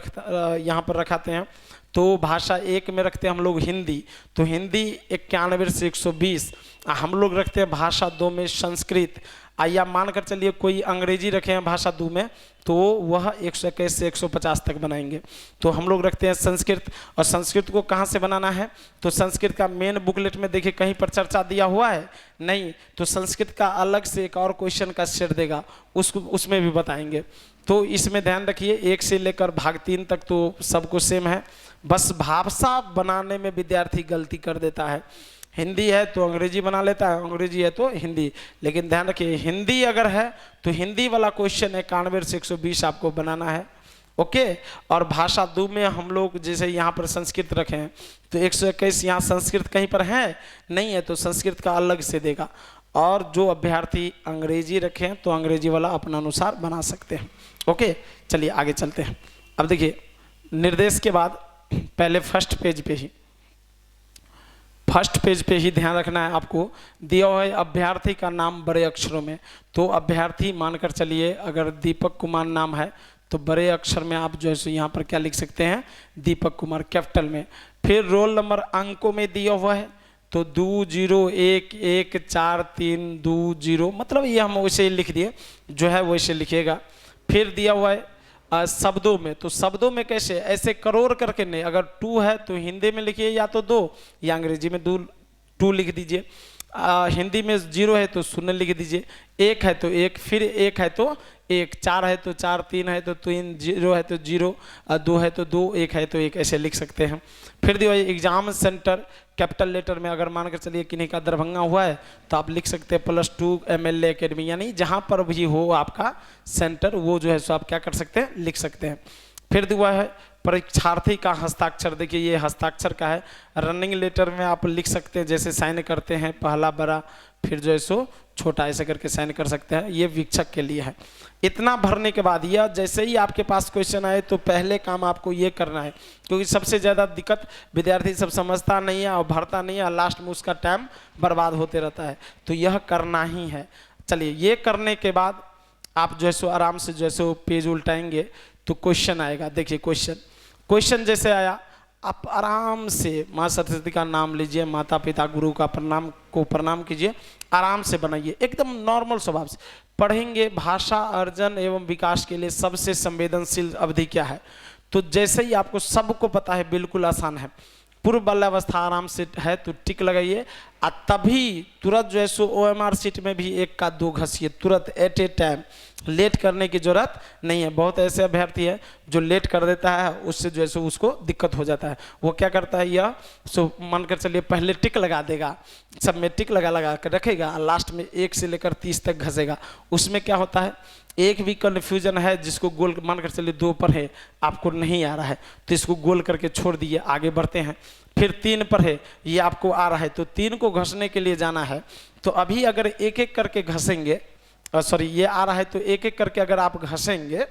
[SPEAKER 1] यहाँ पर रखाते हैं तो भाषा 1 में रखते हैं हम लोग हिंदी, तो हिंदी 91 से 120, हम लोग रखते हैं भाषा 2 में संस्कृत। आइए आप मान कर चलिए कोई अंग्रेजी रखे हैं भाषा 2 में, तो वह 121 से 150 तक बनाएंगे। तो हम लोग रखते हैं संस्कृत। और संस्कृत को कहाँ से बनाना है, तो संस्कृत का मेन बुकलेट में देखिए कहीं पर चर्चा दिया हुआ है नहीं, तो संस्कृत का अलग से एक और क्वेश्चन का सेट देगा, उसमें भी बताएंगे। तो इसमें ध्यान रखिए 1 से लेकर भाग 3 तक तो सबको सेम है, बस भाषा बनाने में विद्यार्थी गलती कर देता है। हिंदी है तो अंग्रेजी बना लेता है, अंग्रेजी है तो हिंदी। लेकिन ध्यान रखिए हिंदी अगर है तो हिंदी वाला क्वेश्चन 91 से 120 आपको बनाना है, ओके। और भाषा 2 में हम लोग जैसे यहाँ पर संस्कृत रखे हैं तो 121 यहाँ संस्कृत कहीं पर है नहीं है, तो संस्कृत का अलग से देगा। और जो अभ्यर्थी अंग्रेजी रखे हैं तो अंग्रेजी वाला अपना अनुसार बना सकते हैं, ओके। चलिए आगे चलते हैं। अब देखिए निर्देश के बाद पहले फर्स्ट पेज पे ही ध्यान रखना है आपको, दिया हुआ है अभ्यर्थी का नाम बड़े अक्षरों में। तो अभ्यर्थी मानकर चलिए अगर दीपक कुमार नाम है तो बड़े अक्षर में आप जो है सो यहाँ पर क्या लिख सकते हैं, दीपक कुमार कैपिटल में। फिर रोल नंबर अंकों में दिया हुआ है तो 20114320, मतलब ये हम वैसे ही लिख दिए, जो है वैसे लिखिएगा। फिर दिया हुआ है शब्दों में, तो शब्दों में कैसे, ऐसे करोड़ करके नहीं, अगर 2 है तो हिंदी में लिखिए या तो 2 या अंग्रेजी में 2 लिख दीजिए। हिंदी में 0 है तो 0 लिख दीजिए, 1 है तो 1, फिर 1 है तो 1, 4 है तो 4, 3 है तो 3, 0 है तो 0, 2 है तो 2, 1 है तो 1, ऐसे लिख सकते हैं। फिर दिया एग्जाम सेंटर कैपिटल लेटर में, अगर मान कर चलिए किन्हीं का दरभंगा हुआ है तो आप लिख सकते हैं +2 MLA अकेडमी, यानी जहाँ पर भी हो आपका सेंटर वो जो है सो आप क्या कर सकते हैं, लिख सकते हैं। फिर दिया है परीक्षार्थी का हस्ताक्षर, देखिए ये हस्ताक्षर का है। रनिंग लेटर में आप लिख सकते हैं जैसे साइन करते हैं, पहला बड़ा फिर जो है सो छोटा, ऐसे करके साइन कर सकते हैं, ये वीक्षक के लिए है। इतना भरने के बाद यह जैसे ही आपके पास क्वेश्चन आए तो पहले काम आपको ये करना है, क्योंकि सबसे ज़्यादा दिक्कत विद्यार्थी सब समझता नहीं है और भरता नहीं है, लास्ट में उसका टाइम बर्बाद होते रहता है, तो यह करना ही है। चलिए ये करने के बाद आप जो है सो आराम से जो है सो पेज उल्टाएंगे तो क्वेश्चन आएगा। देखिए क्वेश्चन जैसे आया आप आराम से माँ सरस्वती का नाम लीजिए, माता पिता गुरु का प्रणाम कीजिए, आराम से बनाइए, एकदम नॉर्मल स्वभाव से पढ़ेंगे। भाषा अर्जन एवं विकास के लिए सबसे संवेदनशील अवधि क्या है, तो जैसे ही आपको सबको पता है बिल्कुल आसान है। पूर्व बाल्यावस्था आराम से है तो टिक लगाइए, और तभी तुरंत जो है सो OMR सीट में भी 1 का 2 घसिए तुरंत एट ए टाइम, लेट करने की जरूरत नहीं है। बहुत ऐसे अभ्यर्थी है जो लेट कर देता है, उससे जो है सो उसको दिक्कत हो जाता है। वो क्या करता है, यह सो मान कर चलिए पहले टिक लगा देगा, सब में टिक लगा कर रखेगा, लास्ट में 1 से लेकर 30 तक घसेगा। उसमें क्या होता है, एक भी कन्फ्यूजन है जिसको गोल मान कर चलिए 2 पर है, आपको नहीं आ रहा है तो इसको गोल करके छोड़ दिए, आगे बढ़ते हैं। फिर 3 पर है, ये आपको आ रहा है तो 3 को घसने के लिए जाना है। तो अभी अगर एक एक करके घसेंगे, सॉरी ये आ रहा है तो एक एक करके अगर आप घसेंगे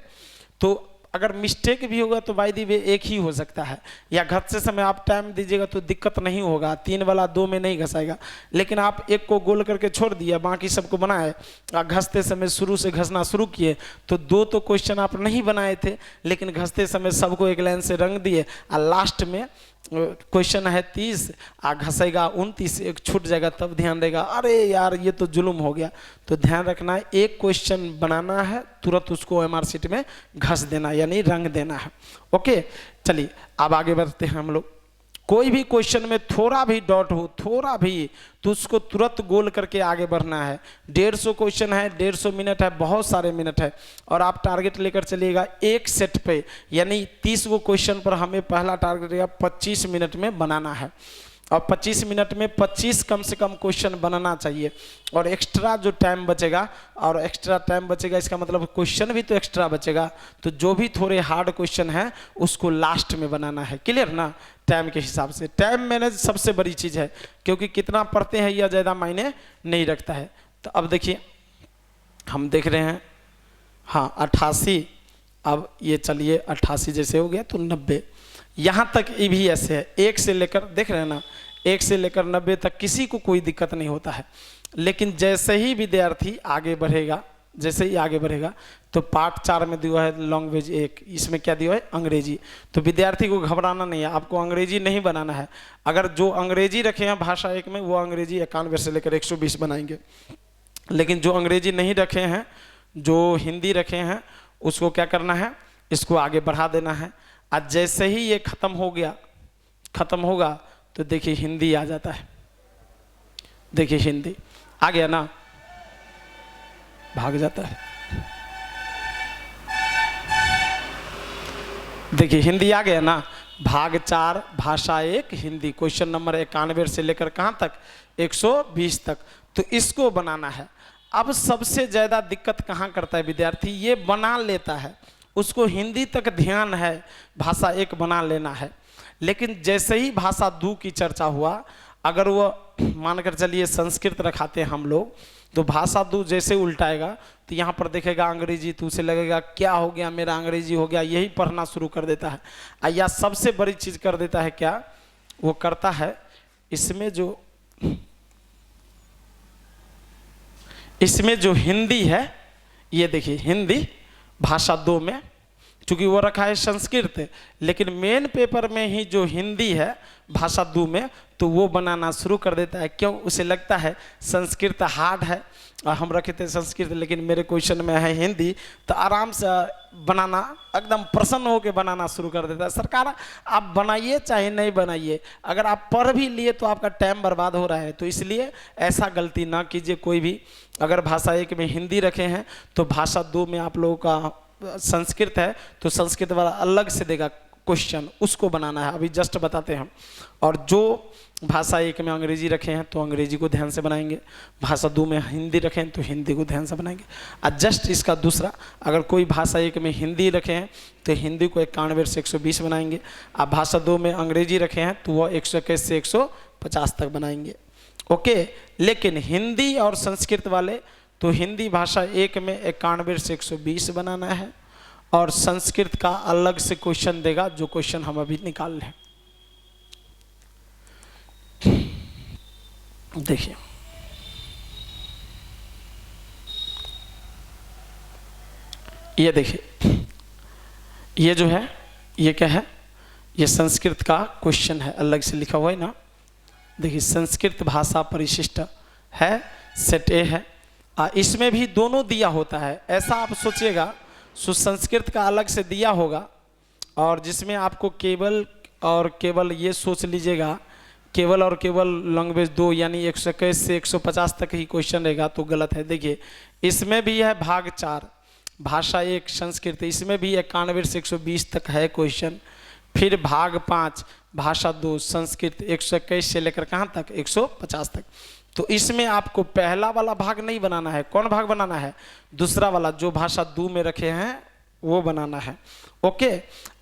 [SPEAKER 1] तो अगर मिस्टेक भी होगा तो बाय द वे 1 ही हो सकता है, या घसते समय आप टाइम दीजिएगा तो दिक्कत नहीं होगा, 3 वाला 2 में नहीं घसाएगा। लेकिन आप 1 को गोल करके छोड़ दिया, बाकी सबको बनाए, घसते समय शुरू से घसना शुरू किए तो 2 तो क्वेश्चन आप नहीं बनाए थे, लेकिन घसते समय सबको एक लाइन से रंग दिए, और लास्ट में क्वेश्चन है 30 घसेगा 29, एक छूट जाएगा, तब ध्यान देगा अरे यार ये तो जुल्म हो गया। तो ध्यान रखना है, एक क्वेश्चन बनाना है तुरंत उसको OMR सीट में घस देना, यानी रंग देना है, ओके। चलिए अब आगे बढ़ते हैं हम लोग। कोई भी क्वेश्चन में थोड़ा भी डॉट हो, थोड़ा भी, तो उसको तुरंत गोल करके आगे बढ़ना है। 150 क्वेश्चन है, 150 मिनट है, बहुत सारे मिनट है, और आप टारगेट लेकर चलिएगा 1 सेट पे, यानी 30 गो क्वेश्चन पर हमें पहला टारगेट रहेगा 25 मिनट में बनाना है, और 25 मिनट में 25 कम से कम क्वेश्चन बनाना चाहिए। और एक्स्ट्रा जो टाइम बचेगा, और एक्स्ट्रा टाइम बचेगा इसका मतलब क्वेश्चन भी तो एक्स्ट्रा बचेगा, तो जो भी थोड़े हार्ड क्वेश्चन है उसको लास्ट में बनाना है, क्लियर ना। टाइम के हिसाब से टाइम मैनेज सबसे बड़ी चीज़ है, क्योंकि कितना पढ़ते हैं यह ज़्यादा मायने नहीं रखता है। तो अब देखिए हम देख रहे हैं, हाँ 88, अब ये चलिए 88 जैसे हो गया तो 90, यहाँ तक ये भी ऐसे है, 1 से लेकर देख रहे हैं ना, 1 से लेकर 90 तक किसी को कोई दिक्कत नहीं होता है। लेकिन जैसे ही विद्यार्थी आगे बढ़ेगा, जैसे ही आगे बढ़ेगा तो पार्ट 4 में दिया है लैंग्वेज 1, इसमें क्या दिया है अंग्रेजी। तो विद्यार्थी को घबराना नहीं है, आपको अंग्रेजी नहीं बनाना है। अगर जो अंग्रेजी रखे हैं भाषा 1 में, वो अंग्रेजी 91 से लेकर 120 बनाएंगे। लेकिन जो अंग्रेजी नहीं रखे हैं, जो हिंदी रखे हैं, उसको क्या करना है, इसको आगे बढ़ा देना है। आज जैसे ही ये खत्म होगा तो देखिए हिंदी आ जाता है। देखिए हिंदी आ गया ना, भाग जाता है। देखिए हिंदी आ गया ना, भाग 4 भाषा 1 हिंदी, क्वेश्चन नंबर 91 से लेकर कहाँ तक 120 तक। तो इसको बनाना है। अब सबसे ज्यादा दिक्कत कहाँ करता है विद्यार्थी, ये बना लेता है, उसको हिंदी तक ध्यान है, भाषा 1 बना लेना है। लेकिन जैसे ही भाषा 2 की चर्चा हुआ, अगर वो मानकर चलिए संस्कृत रखाते हैं हम लोग, तो भाषा 2 जैसे उल्टाएगा तो यहाँ पर देखेगा अंग्रेजी, तो उसे लगेगा क्या हो गया, मेरा अंग्रेजी हो गया, यही पढ़ना शुरू कर देता है। या सबसे बड़ी चीज कर देता है क्या, वो करता है इसमें जो हिंदी है, ये देखिए हिंदी भाषा 2 में, चूंकि वो रखा है संस्कृत, लेकिन मेन पेपर में ही जो हिंदी है भाषा 2 में, तो वो बनाना शुरू कर देता है। क्यों, उसे लगता है संस्कृत हार्ड है, और हम रखे थे संस्कृत लेकिन मेरे क्वेश्चन में है हिंदी, तो आराम से बनाना, एकदम प्रसन्न होकर बनाना शुरू कर देता है। सरकार आप बनाइए चाहे नहीं बनाइए, अगर आप पढ़ भी लिए तो आपका टाइम बर्बाद हो रहा है। तो इसलिए ऐसा गलती ना कीजिए कोई भी। अगर भाषा 1 में हिंदी रखे हैं तो भाषा 2 में आप लोगों का संस्कृत है, तो संस्कृत वाला अलग से देगा क्वेश्चन, उसको बनाना है। अभी जस्ट बताते हैं। और जो भाषा 1 में अंग्रेजी रखे हैं तो अंग्रेजी को ध्यान से बनाएंगे, भाषा 2 में हिंदी रखे हैं तो हिंदी को ध्यान से बनाएंगे। और जस्ट इसका दूसरा, अगर कोई भाषा 1 में हिंदी रखे हैं तो हिंदी को 91 से 120 बनाएंगे। आप भाषा 2 में अंग्रेजी रखे हैं तो वह 121 से 150 तक बनाएंगे। ओके, लेकिन हिंदी और संस्कृत वाले, तो हिंदी भाषा 1 में 91 से 120 बनाना है, और संस्कृत का अलग से क्वेश्चन देगा, जो क्वेश्चन हम अभी निकाल लें। देखिए ये देखिए, ये जो है ये क्या है, ये संस्कृत का क्वेश्चन है, अलग से लिखा हुआ है ना। देखिए संस्कृत भाषा परिशिष्ट है, सेट ए है। इसमें भी दोनों दिया होता है, ऐसा आप सोचिएगा, संस्कृत का अलग से दिया होगा, और जिसमें आपको केवल और केवल ये सोच लीजिएगा, केवल और केवल लैंग्वेज 2 यानी 121 से 150 तक ही क्वेश्चन रहेगा, तो गलत है। देखिए इसमें भी है भाग 4 भाषा 1 संस्कृत, इसमें भी 91 से 120 तक है क्वेश्चन। फिर भाग 5 भाषा 2 संस्कृत 121 से लेकर कहाँ तक 150 तक। तो इसमें आपको पहला वाला भाग नहीं बनाना है। कौन भाग बनाना है, दूसरा वाला, जो भाषा 2 में रखे हैं वो बनाना है। ओके,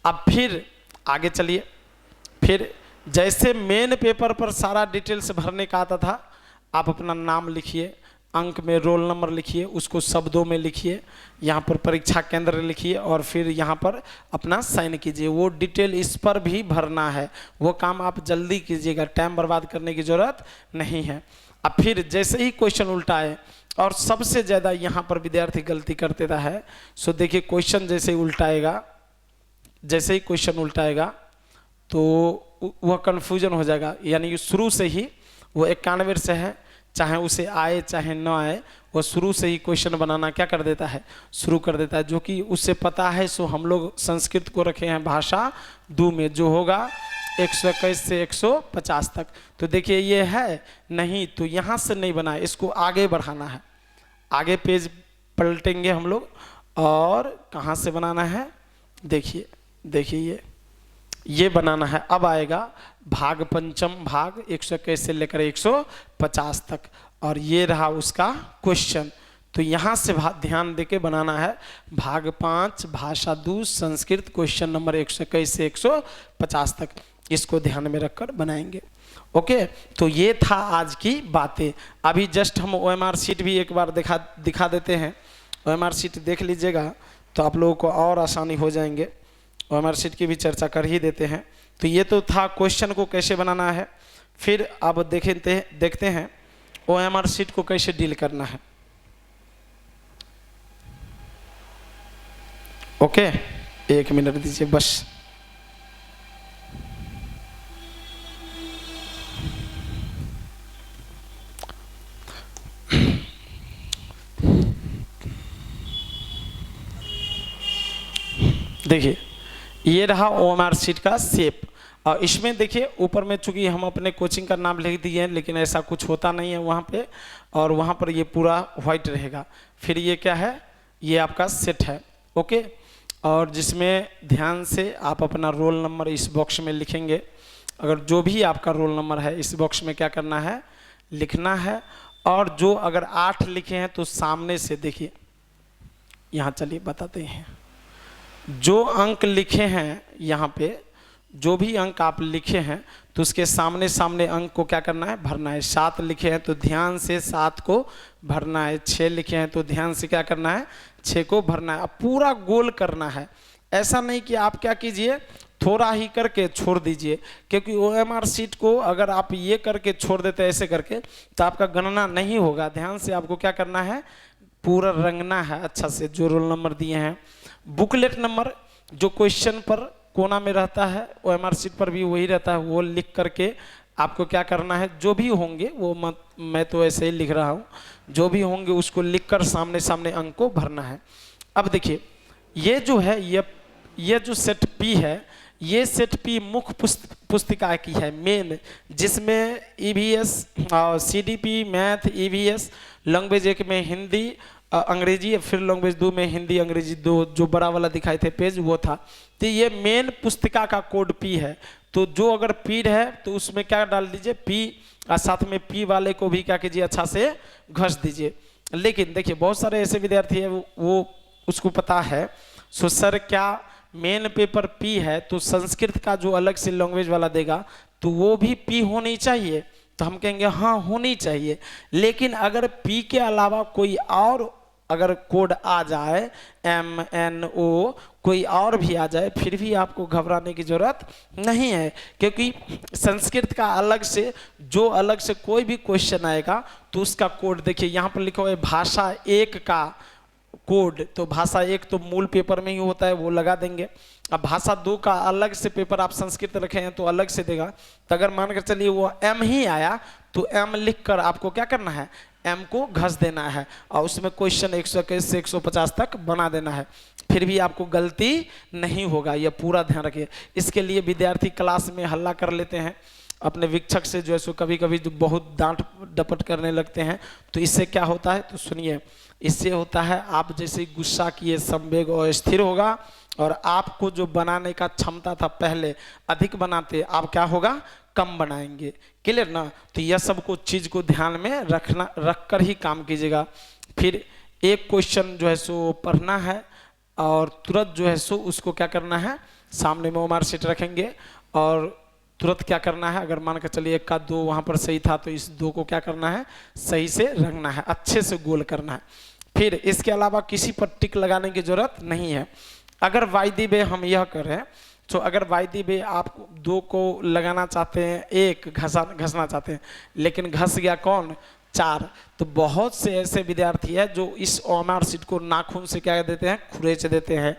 [SPEAKER 1] अब फिर आगे चलिए। फिर जैसे मेन पेपर पर सारा डिटेल्स भरने का आता था, आप अपना नाम लिखिए, अंक में रोल नंबर लिखिए, उसको शब्दों में लिखिए, यहाँ पर परीक्षा केंद्र लिखिए, और फिर यहाँ पर अपना साइन कीजिए। वो डिटेल इस पर भी भरना है, वो काम आप जल्दी कीजिएगा, टाइम बर्बाद करने की जरूरत नहीं है। अब फिर जैसे ही क्वेश्चन उल्टा है, और सबसे ज़्यादा यहाँ पर विद्यार्थी गलती कर देता है, सो देखिए क्वेश्चन जैसे ही क्वेश्चन उल्टाएगा तो वह कन्फ्यूजन हो जाएगा। यानी शुरू से ही वो 91 से है, चाहे उसे आए चाहे न आए, वह शुरू से ही क्वेश्चन बनाना क्या कर देता है, शुरू कर देता है। जो कि उससे पता है, सो हम लोग संस्कृत को रखे हैं भाषा 2 में, जो होगा 121 से 150 तक। तो देखिए ये है नहीं, तो यहाँ से नहीं बना है, इसको आगे बढ़ाना है। आगे पेज पलटेंगे हम लोग, और कहाँ से बनाना है, देखिए ये बनाना है। अब आएगा भाग 5 भाग 121 से लेकर 150 तक, और ये रहा उसका क्वेश्चन। तो यहाँ से ध्यान देके बनाना है भाग 5 भाषा 2 संस्कृत, क्वेश्चन नंबर 121 से 150 तक, इसको ध्यान में रखकर बनाएंगे। ओके, तो ये था आज की बातें। अभी जस्ट हम OMR शीट भी एक बार दिखा देते हैं। OMR शीट देख लीजिएगा तो आप लोगों को और आसानी हो जाएंगे। OMR शीट की भी चर्चा कर ही देते हैं। तो ये तो था क्वेश्चन को कैसे बनाना है। फिर अब देखते हैं OMR शीट को कैसे डील करना है। ओके, 1 मिनट दीजिए बस। देखिए ये रहा OMR शीट का शेप। और इसमें देखिए ऊपर में चूंकि हम अपने कोचिंग का नाम लिख दिए हैं, लेकिन ऐसा कुछ होता नहीं है वहाँ पे, और वहाँ पर ये पूरा व्हाइट रहेगा। फिर ये क्या है, ये आपका सेट है। ओके, और जिसमें ध्यान से आप अपना रोल नंबर इस बॉक्स में लिखेंगे। अगर जो भी आपका रोल नंबर है इस बॉक्स में क्या करना है, लिखना है। और जो अगर 8 लिखे हैं तो सामने से देखिए, यहाँ चलिए बताते हैं, जो अंक लिखे हैं यहाँ पे, जो भी अंक आप लिखे हैं तो उसके सामने सामने अंक को क्या करना है, भरना है। 7 लिखे हैं तो ध्यान से 7 को भरना है। 6 लिखे हैं तो ध्यान से क्या करना है, 6 को भरना है। अब पूरा गोल करना है, ऐसा नहीं कि आप क्या कीजिए थोड़ा ही करके छोड़ दीजिए, क्योंकि OMR शीट को अगर आप ये करके छोड़ देते ऐसे करके तो आपका गणना नहीं होगा। ध्यान से आपको क्या करना है, पूरा रंगना है अच्छा से। जो रोल नंबर दिए हैं, बुकलेट नंबर जो क्वेश्चन पर कोना में रहता है OMR शीट पर भी वही रहता है, वो लिख करके आपको क्या करना है, जो भी होंगे वो मैं तो ऐसे ही लिख रहा हूँ, जो भी होंगे उसको लिखकर सामने सामने अंक को भरना है। अब देखिए ये जो है, ये जो सेट P है, ये सेट P मुख्य पुस्तिका की है मेन, जिसमें EVS, CDP, math, EVS, language 1 में हिंदी अंग्रेजी, फिर लैंग्वेज 2 में हिंदी अंग्रेजी 2, जो बड़ा वाला दिखाई थे पेज वो था। तो ये मेन पुस्तिका का कोड P है। तो जो अगर P है तो उसमें क्या डाल दीजिए P, और साथ में P वाले को भी क्या कीजिए, अच्छा से घस दीजिए। लेकिन देखिए बहुत सारे ऐसे विद्यार्थी हैं वो उसको पता है, सो सर क्या मेन पेपर P है तो संस्कृत का जो अलग से लैंग्वेज वाला देगा तो वो भी P होनी चाहिए। तो हम कहेंगे हाँ होनी चाहिए, लेकिन अगर P के अलावा कोई और अगर कोड आ जाए, MNO कोई और भी आ जाए, फिर भी आपको घबराने की जरूरत नहीं है, क्योंकि संस्कृत का अलग से जो अलग से कोई भी क्वेश्चन आएगा तो उसका कोड देखिए यहाँ पर लिखा हुआ है भाषा 1 का कोड। तो भाषा 1 तो मूल पेपर में ही होता है, वो लगा देंगे। अब भाषा 2 का अलग से पेपर आप संस्कृत रखे हैं तो अलग से देगा। तो अगर मान कर चलिए वो M ही आया तो M लिख कर आपको क्या करना है, M को घस देना है और उसमें क्वेश्चन 121 से 150 तक बना देना है, फिर भी आपको गलती नहीं होगा। यह पूरा ध्यान रखिए। इसके लिए विद्यार्थी क्लास में हल्ला कर लेते हैं अपने शिक्षक से, जो है सो कभी कभी जो बहुत डांट डपट करने लगते हैं। तो इससे क्या होता है, तो सुनिए, इससे होता है आप जैसे गुस्सा किए संवेग और स्थिर होगा, और आपको जो बनाने का क्षमता था पहले अधिक बनाते, आप क्या होगा, कम बनाएंगे। क्लियर ना। तो यह सब कुछ चीज को ध्यान में रख कर ही काम कीजिएगा। फिर एक क्वेश्चन जो है सो पढ़ना है और तुरंत जो है सो उसको क्या करना है, सामने में OMR शीट रखेंगे और तुरंत क्या करना है, अगर मान कर चलिए 1 का 2 वहाँ पर सही था तो इस 2 को क्या करना है, सही से रंगना है, अच्छे से गोल करना है। फिर इसके अलावा किसी पर टिक लगाने की जरूरत नहीं है। अगर वायदी बे हम यह करें तो अगर वायदी बे आप 2 को लगाना चाहते हैं, 1 घसना चाहते हैं, लेकिन घस गया कौन, 4, तो बहुत से ऐसे विद्यार्थी हैं जो इस OMR शीट को नाखून से क्या देते हैं, खुरेच देते हैं,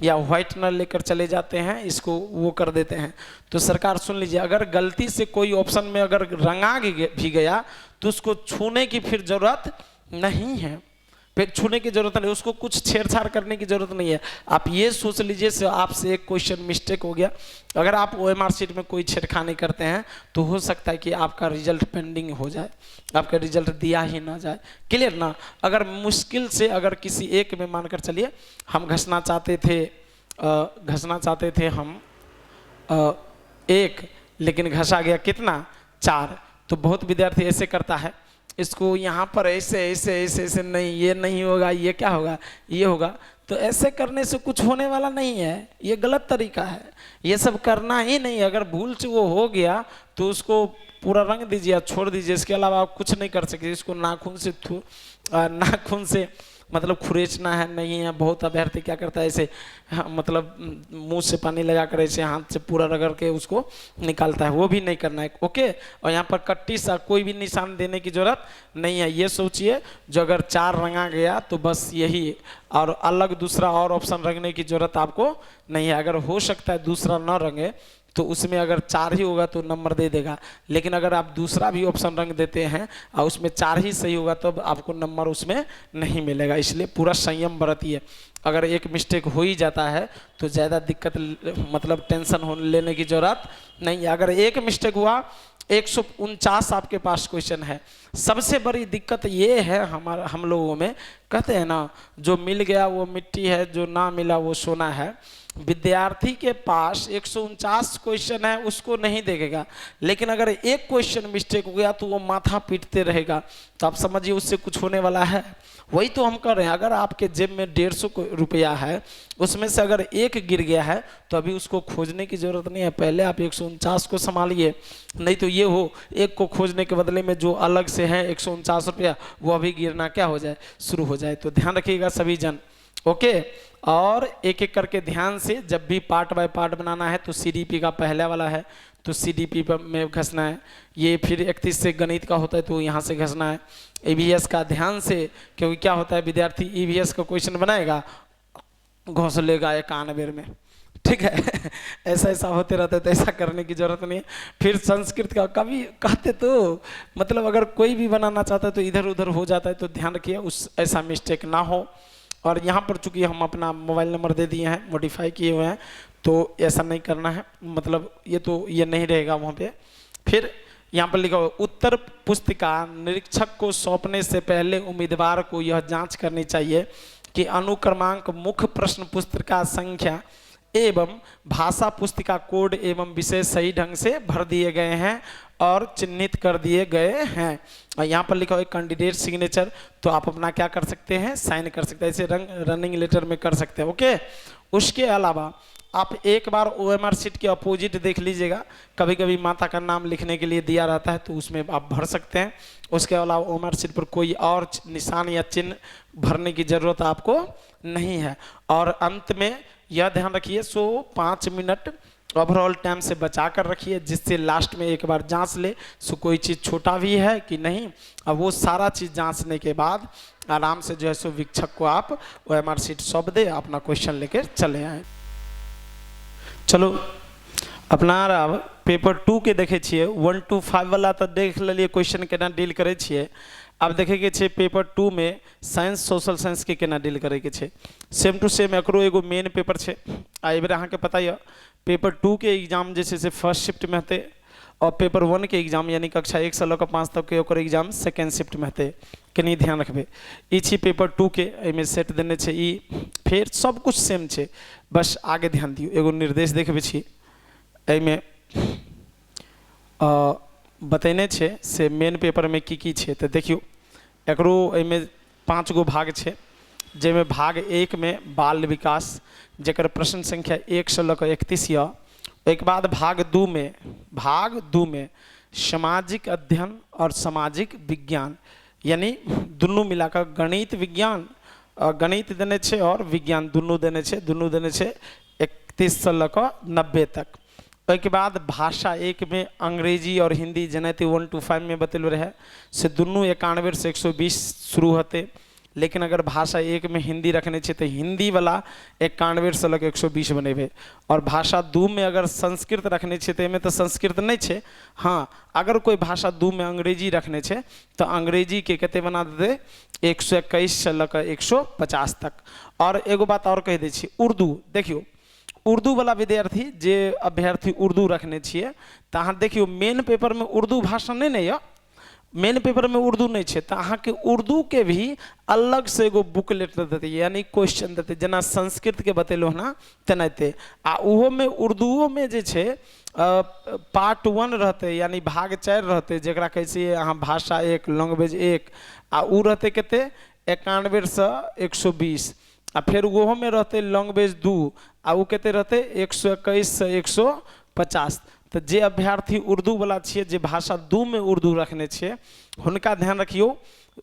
[SPEAKER 1] या व्हाइटनर लेकर चले जाते हैं, इसको वो कर देते हैं। तो सरकार सुन लीजिए, अगर गलती से कोई ऑप्शन में अगर रंगा भी गया तो उसको छूने की फिर जरूरत नहीं है, फिर छूने की जरूरत नहीं, उसको कुछ छेड़छाड़ करने की जरूरत नहीं है। आप ये सोच लीजिए से आपसे एक क्वेश्चन मिस्टेक हो गया, अगर आप OMR शीट में कोई छेड़खानी करते हैं तो हो सकता है कि आपका रिजल्ट पेंडिंग हो जाए, आपका रिजल्ट दिया ही ना जाए। क्लियर ना। अगर मुश्किल से अगर किसी एक में मानकर चलिए हम घसना चाहते थे हम 1, लेकिन घसा गया कितना, 4, तो बहुत विद्यार्थी ऐसे करता है, इसको यहाँ पर ऐसे ऐसे ऐसे ऐसे नहीं, ये नहीं होगा, ये क्या होगा, ये होगा। तो ऐसे करने से कुछ होने वाला नहीं है, ये गलत तरीका है, ये सब करना ही नहीं। अगर भूल से वो हो गया तो उसको पूरा रंग दीजिए, छोड़ दीजिए, इसके अलावा आप कुछ नहीं कर सकते। इसको नाखून से मतलब खुरेचना है नहीं है। बहुत अभ्यर्थी क्या करता है ऐसे, हाँ, मतलब मुंह से पानी लगा कर ऐसे हाथ से पूरा रगड़ के उसको निकालता है, वो भी नहीं करना है। ओके, और यहाँ पर कट्टी सा कोई भी निशान देने की जरूरत नहीं है। ये सोचिए जो अगर 4 रंगा गया तो बस यही, और अलग दूसरा और ऑप्शन रंगने की जरूरत आपको नहीं है। अगर हो सकता है दूसरा न रंगे तो उसमें अगर 4 ही होगा तो नंबर दे देगा, लेकिन अगर आप दूसरा भी ऑप्शन रंग देते हैं और उसमें 4 ही सही होगा तो आपको नंबर उसमें नहीं मिलेगा। इसलिए पूरा संयम बरतिए। अगर एक मिस्टेक हो ही जाता है तो ज़्यादा दिक्कत मतलब टेंशन होने लेने की जरूरत नहीं है। अगर एक मिस्टेक हुआ, 149 आपके पास क्वेश्चन है। सबसे बड़ी दिक्कत ये है हम लोगों में, कहते हैं ना जो मिल गया वो मिट्टी है, जो ना मिला वो सोना है। विद्यार्थी के पास 149 क्वेश्चन है, उसको नहीं देखेगा, लेकिन अगर एक क्वेश्चन मिस्टेक हो गया तो वो माथा पीटते रहेगा। तो आप समझिए उससे कुछ होने वाला है। वही तो हम कर रहे हैं। अगर आपके जेब में 150 रुपया है, उसमें से अगर एक गिर गया है तो अभी उसको खोजने की जरूरत नहीं है, पहले आप 149 को संभालिए। नहीं तो ये हो एक को खोजने के बदले में जो अलग से है 149 रुपया वो अभी गिरना क्या हो जाए, शुरू हो जाए। तो ध्यान रखिएगा सभी जन। ओके, और एक एक करके ध्यान से, जब भी पार्ट बाय पार्ट बनाना है तो सीडीपी का पहला वाला है तो सीडीपी पर में घसना है। ये फिर 31 से गणित का होता है तो यहाँ से घसना है। ईवीएस का ध्यान से, क्योंकि क्या होता है विद्यार्थी ईवीएस का क्वेश्चन बनाएगा घोंस लेगा 91 में, ठीक है। ऐसा ऐसा होते रहता है तो ऐसा करने की जरूरत नहीं है। फिर संस्कृत का कभी कहते तो मतलब अगर कोई भी बनाना चाहता है तो इधर उधर हो जाता है, तो ध्यान रखिए उस ऐसा मिस्टेक ना हो। और यहाँ पर चूंकि हम अपना मोबाइल नंबर दे दिए हैं, मॉडिफाई किए हुए हैं, तो ऐसा नहीं करना है। मतलब ये नहीं रहेगा वहाँ पे। फिर यहाँ पर लिखा हुआ उत्तर पुस्तिका निरीक्षक को सौंपने से पहले उम्मीदवार को यह जांच करनी चाहिए कि अनुक्रमांक, मुख्य प्रश्न पुस्तिका संख्या एवं भाषा पुस्तिका कोड एवं विषय सही ढंग से भर दिए गए हैं और चिन्हित कर दिए गए हैं। और यहाँ पर लिखा हुआ है कैंडिडेट सिग्नेचर, तो आप अपना क्या कर सकते हैं, साइन कर सकते हैं, ऐसे रनिंग लेटर में कर सकते हैं। ओके, उसके अलावा आप एक बार ओएमआर शीट के अपोजिट देख लीजिएगा, कभी कभी माता का नाम लिखने के लिए दिया रहता है तो उसमें आप भर सकते हैं। उसके अलावा ओएमआर शीट पर कोई और निशान या चिन्ह भरने की जरूरत आपको नहीं है। और अंत में यह ध्यान रखिए 5 मिनट ओवरऑल टाइम से बचा कर रखिए, जिससे लास्ट में एक बार जांच ले सो कोई चीज़ छोटा भी है कि नहीं। अब वो सारा चीज़ जांचने के बाद आराम से जो है सो वीक्षक को आप ओएमआर शीट सौंप दे, अपना क्वेश्चन लेकर चले आए। चलो अपना अब पेपर 2 के देखे छे 1 to 5 वाला तो देख लिए क्वेश्चन केना डील करे छे। अब देखे के छे पेपर 2 में साइंस सोशल साइंस के केना डील करे के छे। सेम टू सेम एकरो एगो मेन पेपर छे। एहि बेर अहाँ के पता है पेपर 2 के एग्जाम जैसे से फर्स्ट शिफ्ट में होते और पेपर 1 के एग्जाम यानी कक्षा 1 से लेकर 5 तक के ओकर एग्जाम सेकेंड शिफ्ट में होते। कनी ध्यान रखबे। ई छी पेपर 2 के, एहिमे सेट देने छे ई, फिर सब कुछ सेम छे, बस आगे ध्यान दियो। एगो निर्देश देखबे छी, एहिमे बतेने छे से मेन पेपर में की छे। तो देखियो एकरो एहिमे 5 गो भाग छे, जेमे भाग 1 में बाल विकास जेकर प्रश्न संख्या 1 से लेकर 31 या। एक बाद भाग 2 में सामाजिक अध्ययन और सामाजिक विज्ञान, यानी दोनों मिलाकर गणित विज्ञान, गणित देने छे और विज्ञान दोनों देने छे 31 से लेकर 90 तक। उसके बाद भाषा 1 में अंग्रेजी और हिंदी जनाते 1 to 5 में बतेलो रहे से दोनों 91 से 120 शुरू होते। लेकिन अगर भाषा 1 में हिंदी रखने छे तो हिंदी वाला 91 से लेकर 120 बनेबे। और भाषा 2 में अगर संस्कृत रखने छे तो में तो संस्कृत नहीं छे। हाँ, अगर कोई भाषा 2 में अंग्रेजी रखने छे तो अंग्रेजी के कते बना दे 121 से लेकर 150 तक। और एगो बात और कह दे छी, उर्दू देखियो, उर्दू वाला विद्यार्थी जे अभ्यर्थी उर्दू रखने छिए तो अहाँ देखियो मेन पेपर में उर्दू भाषा नहीं है, मेन पेपर में उर्दू नहीं छे तो अहाँ के उर्दू के भी अलग से एगो बुकलेट देते, यानी क्वेश्चन देते, जना संस्कृत के बतेलो ना तेनाते। आ उहो में उर्दूओ में जे छे पार्ट 1 रहते, यानी भाग 4 रहते, जरा कैसे अहाँ भाषा 1 लैंग्वेज 1 आ उ रहते कते 91 से 120। आ फिर वो में रहते लैंग्वेज 2 आ उ कते रहते 121 से 150। तो जे अभ्यर्थी उर्दू वाला छे, जे भाषा 2 में उर्दू रखने छे हुनका ध्यान रखियो।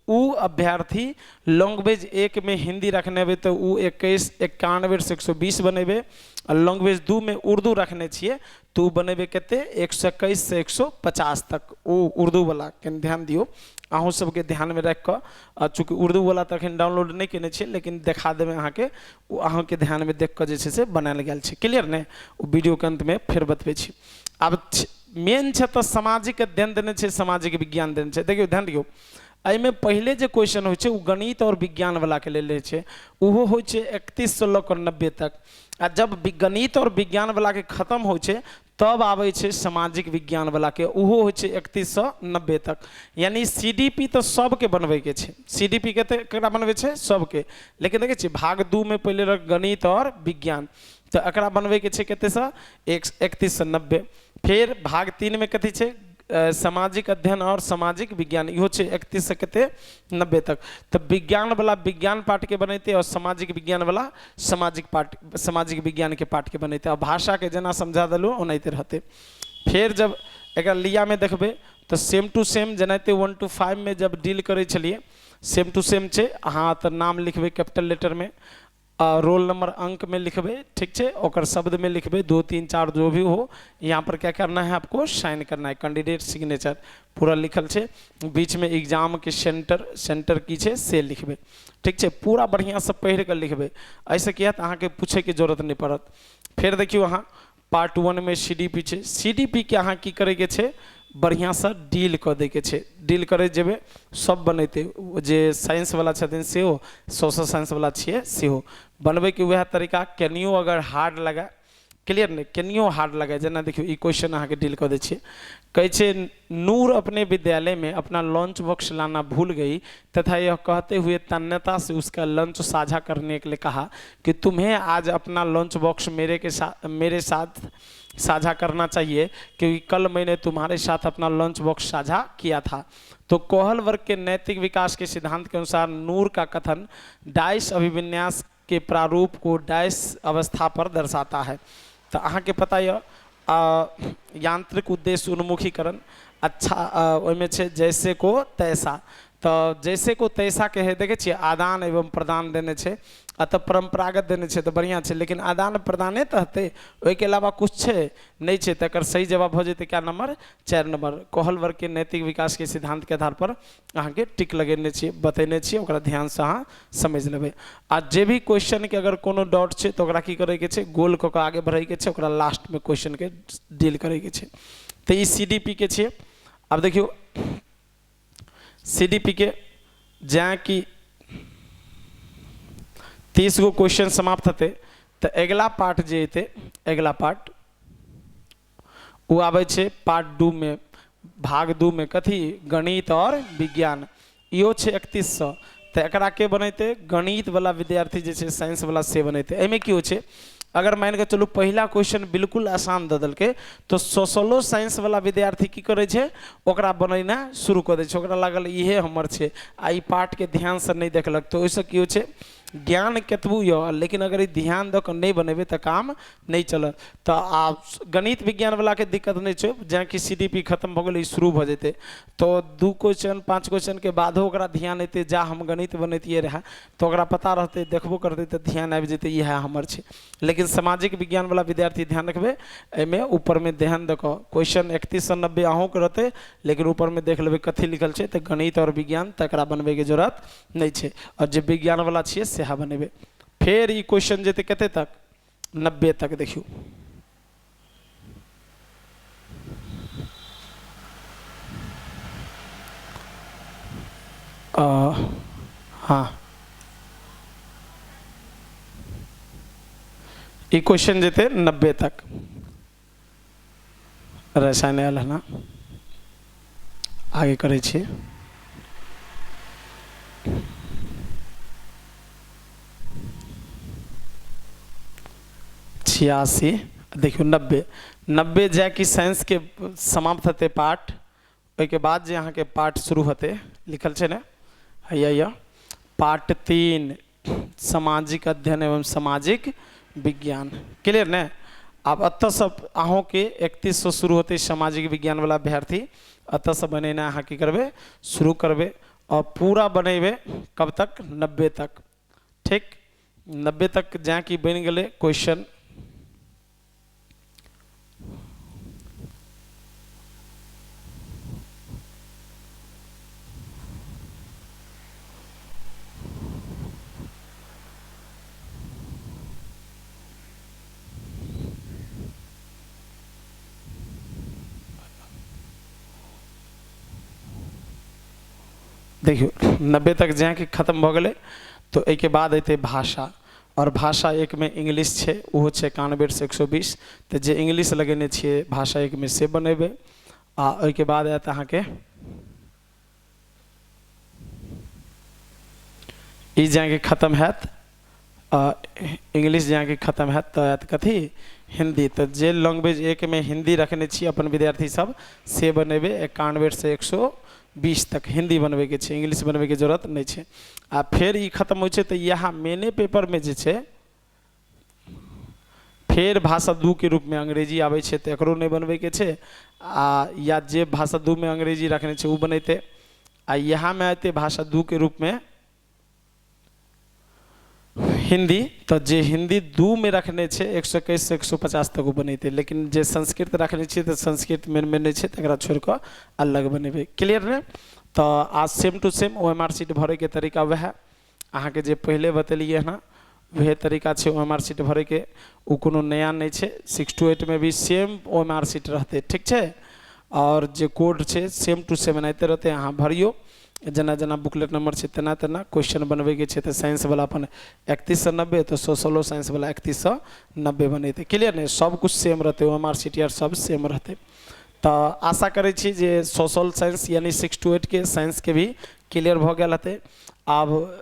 [SPEAKER 1] उ अभ्यर्थी लैंग्वेज 1 में हिंदी रखने हुए तो उ 91 से 120 बनेबे, और लैंग्वेज 2 में उर्दू रखने छिए तो बनेबे कते 121 से 150 तक। वो उर्दू वाला के ध्यान दियो, अहूँ सबके ध्यान में रख कर, चूँकि उर्दू वाला तो अखन डाउनलोड नहीं केने छिए, लेकिन देखा देवे अहाँ के, अहाँ के ध्यान में देख कर जे से बनायल गेल छै। क्लियर ने? वो वीडियो के अंत में फिर बतबे छी। अब मेन छै तो सामाजिक अध्ययन देने छै, सामाजिक विज्ञान देने छै। देखियो ध्यान दियो, एहिमे पहले जो क्वेश्चन हो गणित और विज्ञान वाला के लेल छै, उहो हो 31 से लऽ 90 तक। आ जब गणित और विज्ञान वाला के खत्म हो तब आवे छै सामाजिक विज्ञान वाला के, उहो हो 31 से 90 तक। यानी सीडीपी तो सबके बनबे के छै, सीडीपी केकरा बनबे छै? सबके। लेकिन देखे छियै भाग 2 में पहले रह गणित और विज्ञान, तो एकरा बनबे के छै कते से 31 से 90। फिर भाग 3 में कथी छै? सामाजिक अध्ययन और सामाजिक विज्ञान, इहो छै 31 से कते 90 तक। तो विज्ञान वाला विज्ञान पाठ के बनते और सामाजिक विज्ञान वाला सामाजिक विज्ञान के पाठ के बनते। और भाषा के जना समझा दिलु ओनाहिते रहते। फिर जब एक लिया में देखबे तो सेम टू सेम जनाते 1 to 5 में जब डील करे छलिए सेम टू सेम छै। हाँ तो नाम लिखबे कैपिटल लेटर में, रोल नंबर अंक में लिखबे, ठीक है, और शब्द में लिखबे 2 3 4 जो भी हो। यहाँ पर क्या करना है आपको? साइन करना है, कैंडिडेट सिग्नेचर पूरा लिखल है। बीच में एग्जाम के सेंटर की है से लिखबे, ठीक है, पूरा बढ़िया से पढ़ कर लिखबे। ऐसे किया तो अहाँ के पूछे की जरूरत नहीं पड़त। फिर देखियो अहाँ पार्ट 1 में सीडीपी है, सीडीपी के अहाँ की करे के छै? बढ़िया से डील कर दे के छै। डील करे जेबे सब बनते, जे साइंस वाला छथिन सेहो, सोशल साइंस वाला छिए सेहो बनबे के वह तरीका। केनियो अगर हार्ड लगा, क्लियर नहीं, केनियो हार्ड लगा, जना देखियो ई क्वेश्चन अहाँ के डील कर दे छिए। कहे छे नूर अपने विद्यालय में अपना लंच बॉक्स लाना भूल गई तथा यह कहते हुए तन्यता से उसका लंच साझा करने के लिए कहा कि तुम्हें आज अपना लंच बॉक्स मेरे साथ साझा करना चाहिए, क्योंकि कल मैंने तुम्हारे साथ अपना लंच बॉक्स साझा किया था। तो कोहल वर्ग के नैतिक विकास के सिद्धांत के अनुसार नूर का कथन डाइस अभिविन्यास के प्रारूप को डाइस अवस्था पर दर्शाता है। तो अहाँ के पता है यांत्रिक उद्देश्य उन्मुखीकरण, अच्छा ओहिमे छै जैसे को तैसा। तो जैसे को तैसा के है देखे छिए आदान एवं प्रदान देने छे, अतः परंपरागत देने छे तो बढ़िया छे, लेकिन आदान प्रदाने तो हते, ओहि के अलावा कुछ छे नहीं छे। तकर सही जवाब हो जेते क्या नंबर? 4 नंबर। कोहल वर्ग के नैतिक विकास के सिद्धांत के आधार पर अहाँ के टिक लगेने छे, बतेने छे, ओकरा ध्यान से अहाँ समझ लेबे। आ जे भी क्वेश्चन के अगर कोनो डाउट छे तो ओकरा की करे के छे? गोल क के आगे बढ़े के छे, ओकरा लास्ट में क्वेश्चन के डील करे के छे। तो ई सीडीपी के छे। अब देखियो सीडीपी के जहाँ की 30 गो क्वेश्चन समाप्त होते, तो अगला पार्ट जे हेते, अगला पार्ट वो आवे छे पार्ट 2 में, भाग 2 में कथी? गणित और विज्ञान। इहो छे 3100। तो एकरा के बनते? गणित वाला विद्यार्थी जे छे साइंस वाला से बनते। एमे की हो छे? अगर मान के चलू पहला क्वेश्चन बिल्कुल आसान दे दल के तो सोशलो साइंस वाला विद्यार्थी की करे छे? ओकरा बनैना शुरू कर दे छे। ओकरा लागल इहे हमर छे, आ ई पार्ट के ध्यान से नहीं देखलक, तो ओइसे की हो छे? ज्ञान केतबू यो, लेकिन अगर ये ध्यान दऽ कऽ नहीं बनेबे तो काम नहीं चलत। तो आप गणित विज्ञान वाला के दिक्कत नहीं छे, जहाँ की सीडीपी खत्म हो गई शुरू हो जेते, तो 2 क्वेश्चन 5 क्वेश्चन के बाद ओकरा ध्यान अते जा हम गणित बनैतिए रहे, तो ओकरा पता रहते, देखबो करते तो ध्यान आबि जेते इएह हमर छे। लेकिन सामाजिक विज्ञान वाला विद्यार्थी ध्यान रखबे, एमे ऊपर में ध्यान दऽ कऽ क्वेश्चन 31 से 90 अहूँ के रहते, लेकिन ऊपर में देख लेबे कथी लिखल छे, तो गणित और विज्ञान तकरा बनबे के जरूरत नहीं छे। और जे विज्ञान वाला छिए सेहा बनेबे। फिर ई क्वेश्चन जेते कते तक? 90 तक। देखियो हाँ, ई क्वेश्चन जेते 90 तक। रसायन आयल है ना, आगे करे छे। छियासी, देखियो 90 जाए कि साइंस के समाप्त होते पार्ट, के बाद जे अहाँ के पार्ट शुरू होते लिखल छे ना, हैया पार्ट 3 सामाजिक अध्ययन एवं सामाजिक विज्ञान। क्लियर ने? अब अतः सब अहों के 31 शुरू होते सामाजिक विज्ञान वाला अभ्यर्थी अतः सब बनेना अहाँ की करबे शुरू करबे और पूरा बनेबे कब तक 90 तक। ठीक 90 तक जहाँ की बन गए क्वेश्चन देखियो 90 तक जहाँ की खत्म भ गए तो एक बाद अते भाषा और भाषा एक में इंग्लिश है वो 91 से 120 तो जे इंग्लिश लगेने छे भाषा एक में से बनेबे आ ओके बाद आयत अहाँ के ई जहाँ के खत्म हैत इंग्लिश जहाँ की खत्म है तो आयत कथी हिंदी तो जे लैंग्वेज एक में हिंदी रखने छी अपन विद्यार्थी सब से बनेबे 91 से 120 तक हिंदी बनबे के छे इंग्लिश बनबे के जरूरत नहीं छे। आ फिर ई खत्म हो छे तो यहाँ मेने पेपर में जे छे फिर भाषा 2 के रूप में अंग्रेजी आवे छे तो एकरो नहीं बनबे के छे आ या जे भाषा 2 में अंग्रेजी रखने छे वो बनते आ यहाँ में आते भाषा 2 के रूप में हिंदी तो जे हिंदी 2 में रखने छे 121 से 150 तक बनते लेकिन जे संस्कृत रखने छे तो संस्कृत में नहीं छे तकरा छोड़ कर अलग बनेबे। क्लियर ने तो आज same to same OMR sheet भरे के तरीका वह अहाँ के जे पहले बतेलिए ना वह तरीका छे OMR सीट भरे के उ कोनो नया नहीं छे 6 to 8 में भी सेम OMR सीट रहते ठीक छे और जे कोड छे सेम टू सेम बनाते रहते अहाँ भरियो जना जना बुकलेट नंबर छे तना तना क्वेश्चन बनबे के छे तो साइंस वाला अपन 31 से 90 तो सोशलो साइंस वाला 31 से 90 बनते। क्लियर नहीं सब कुछ सेम रहते OMR सीट यार सब सेम रहते तो आशा करे छी जे सोशल साइंस यानी 6 to 8 के साइंस के भी क्लियर भ गेल हते। अब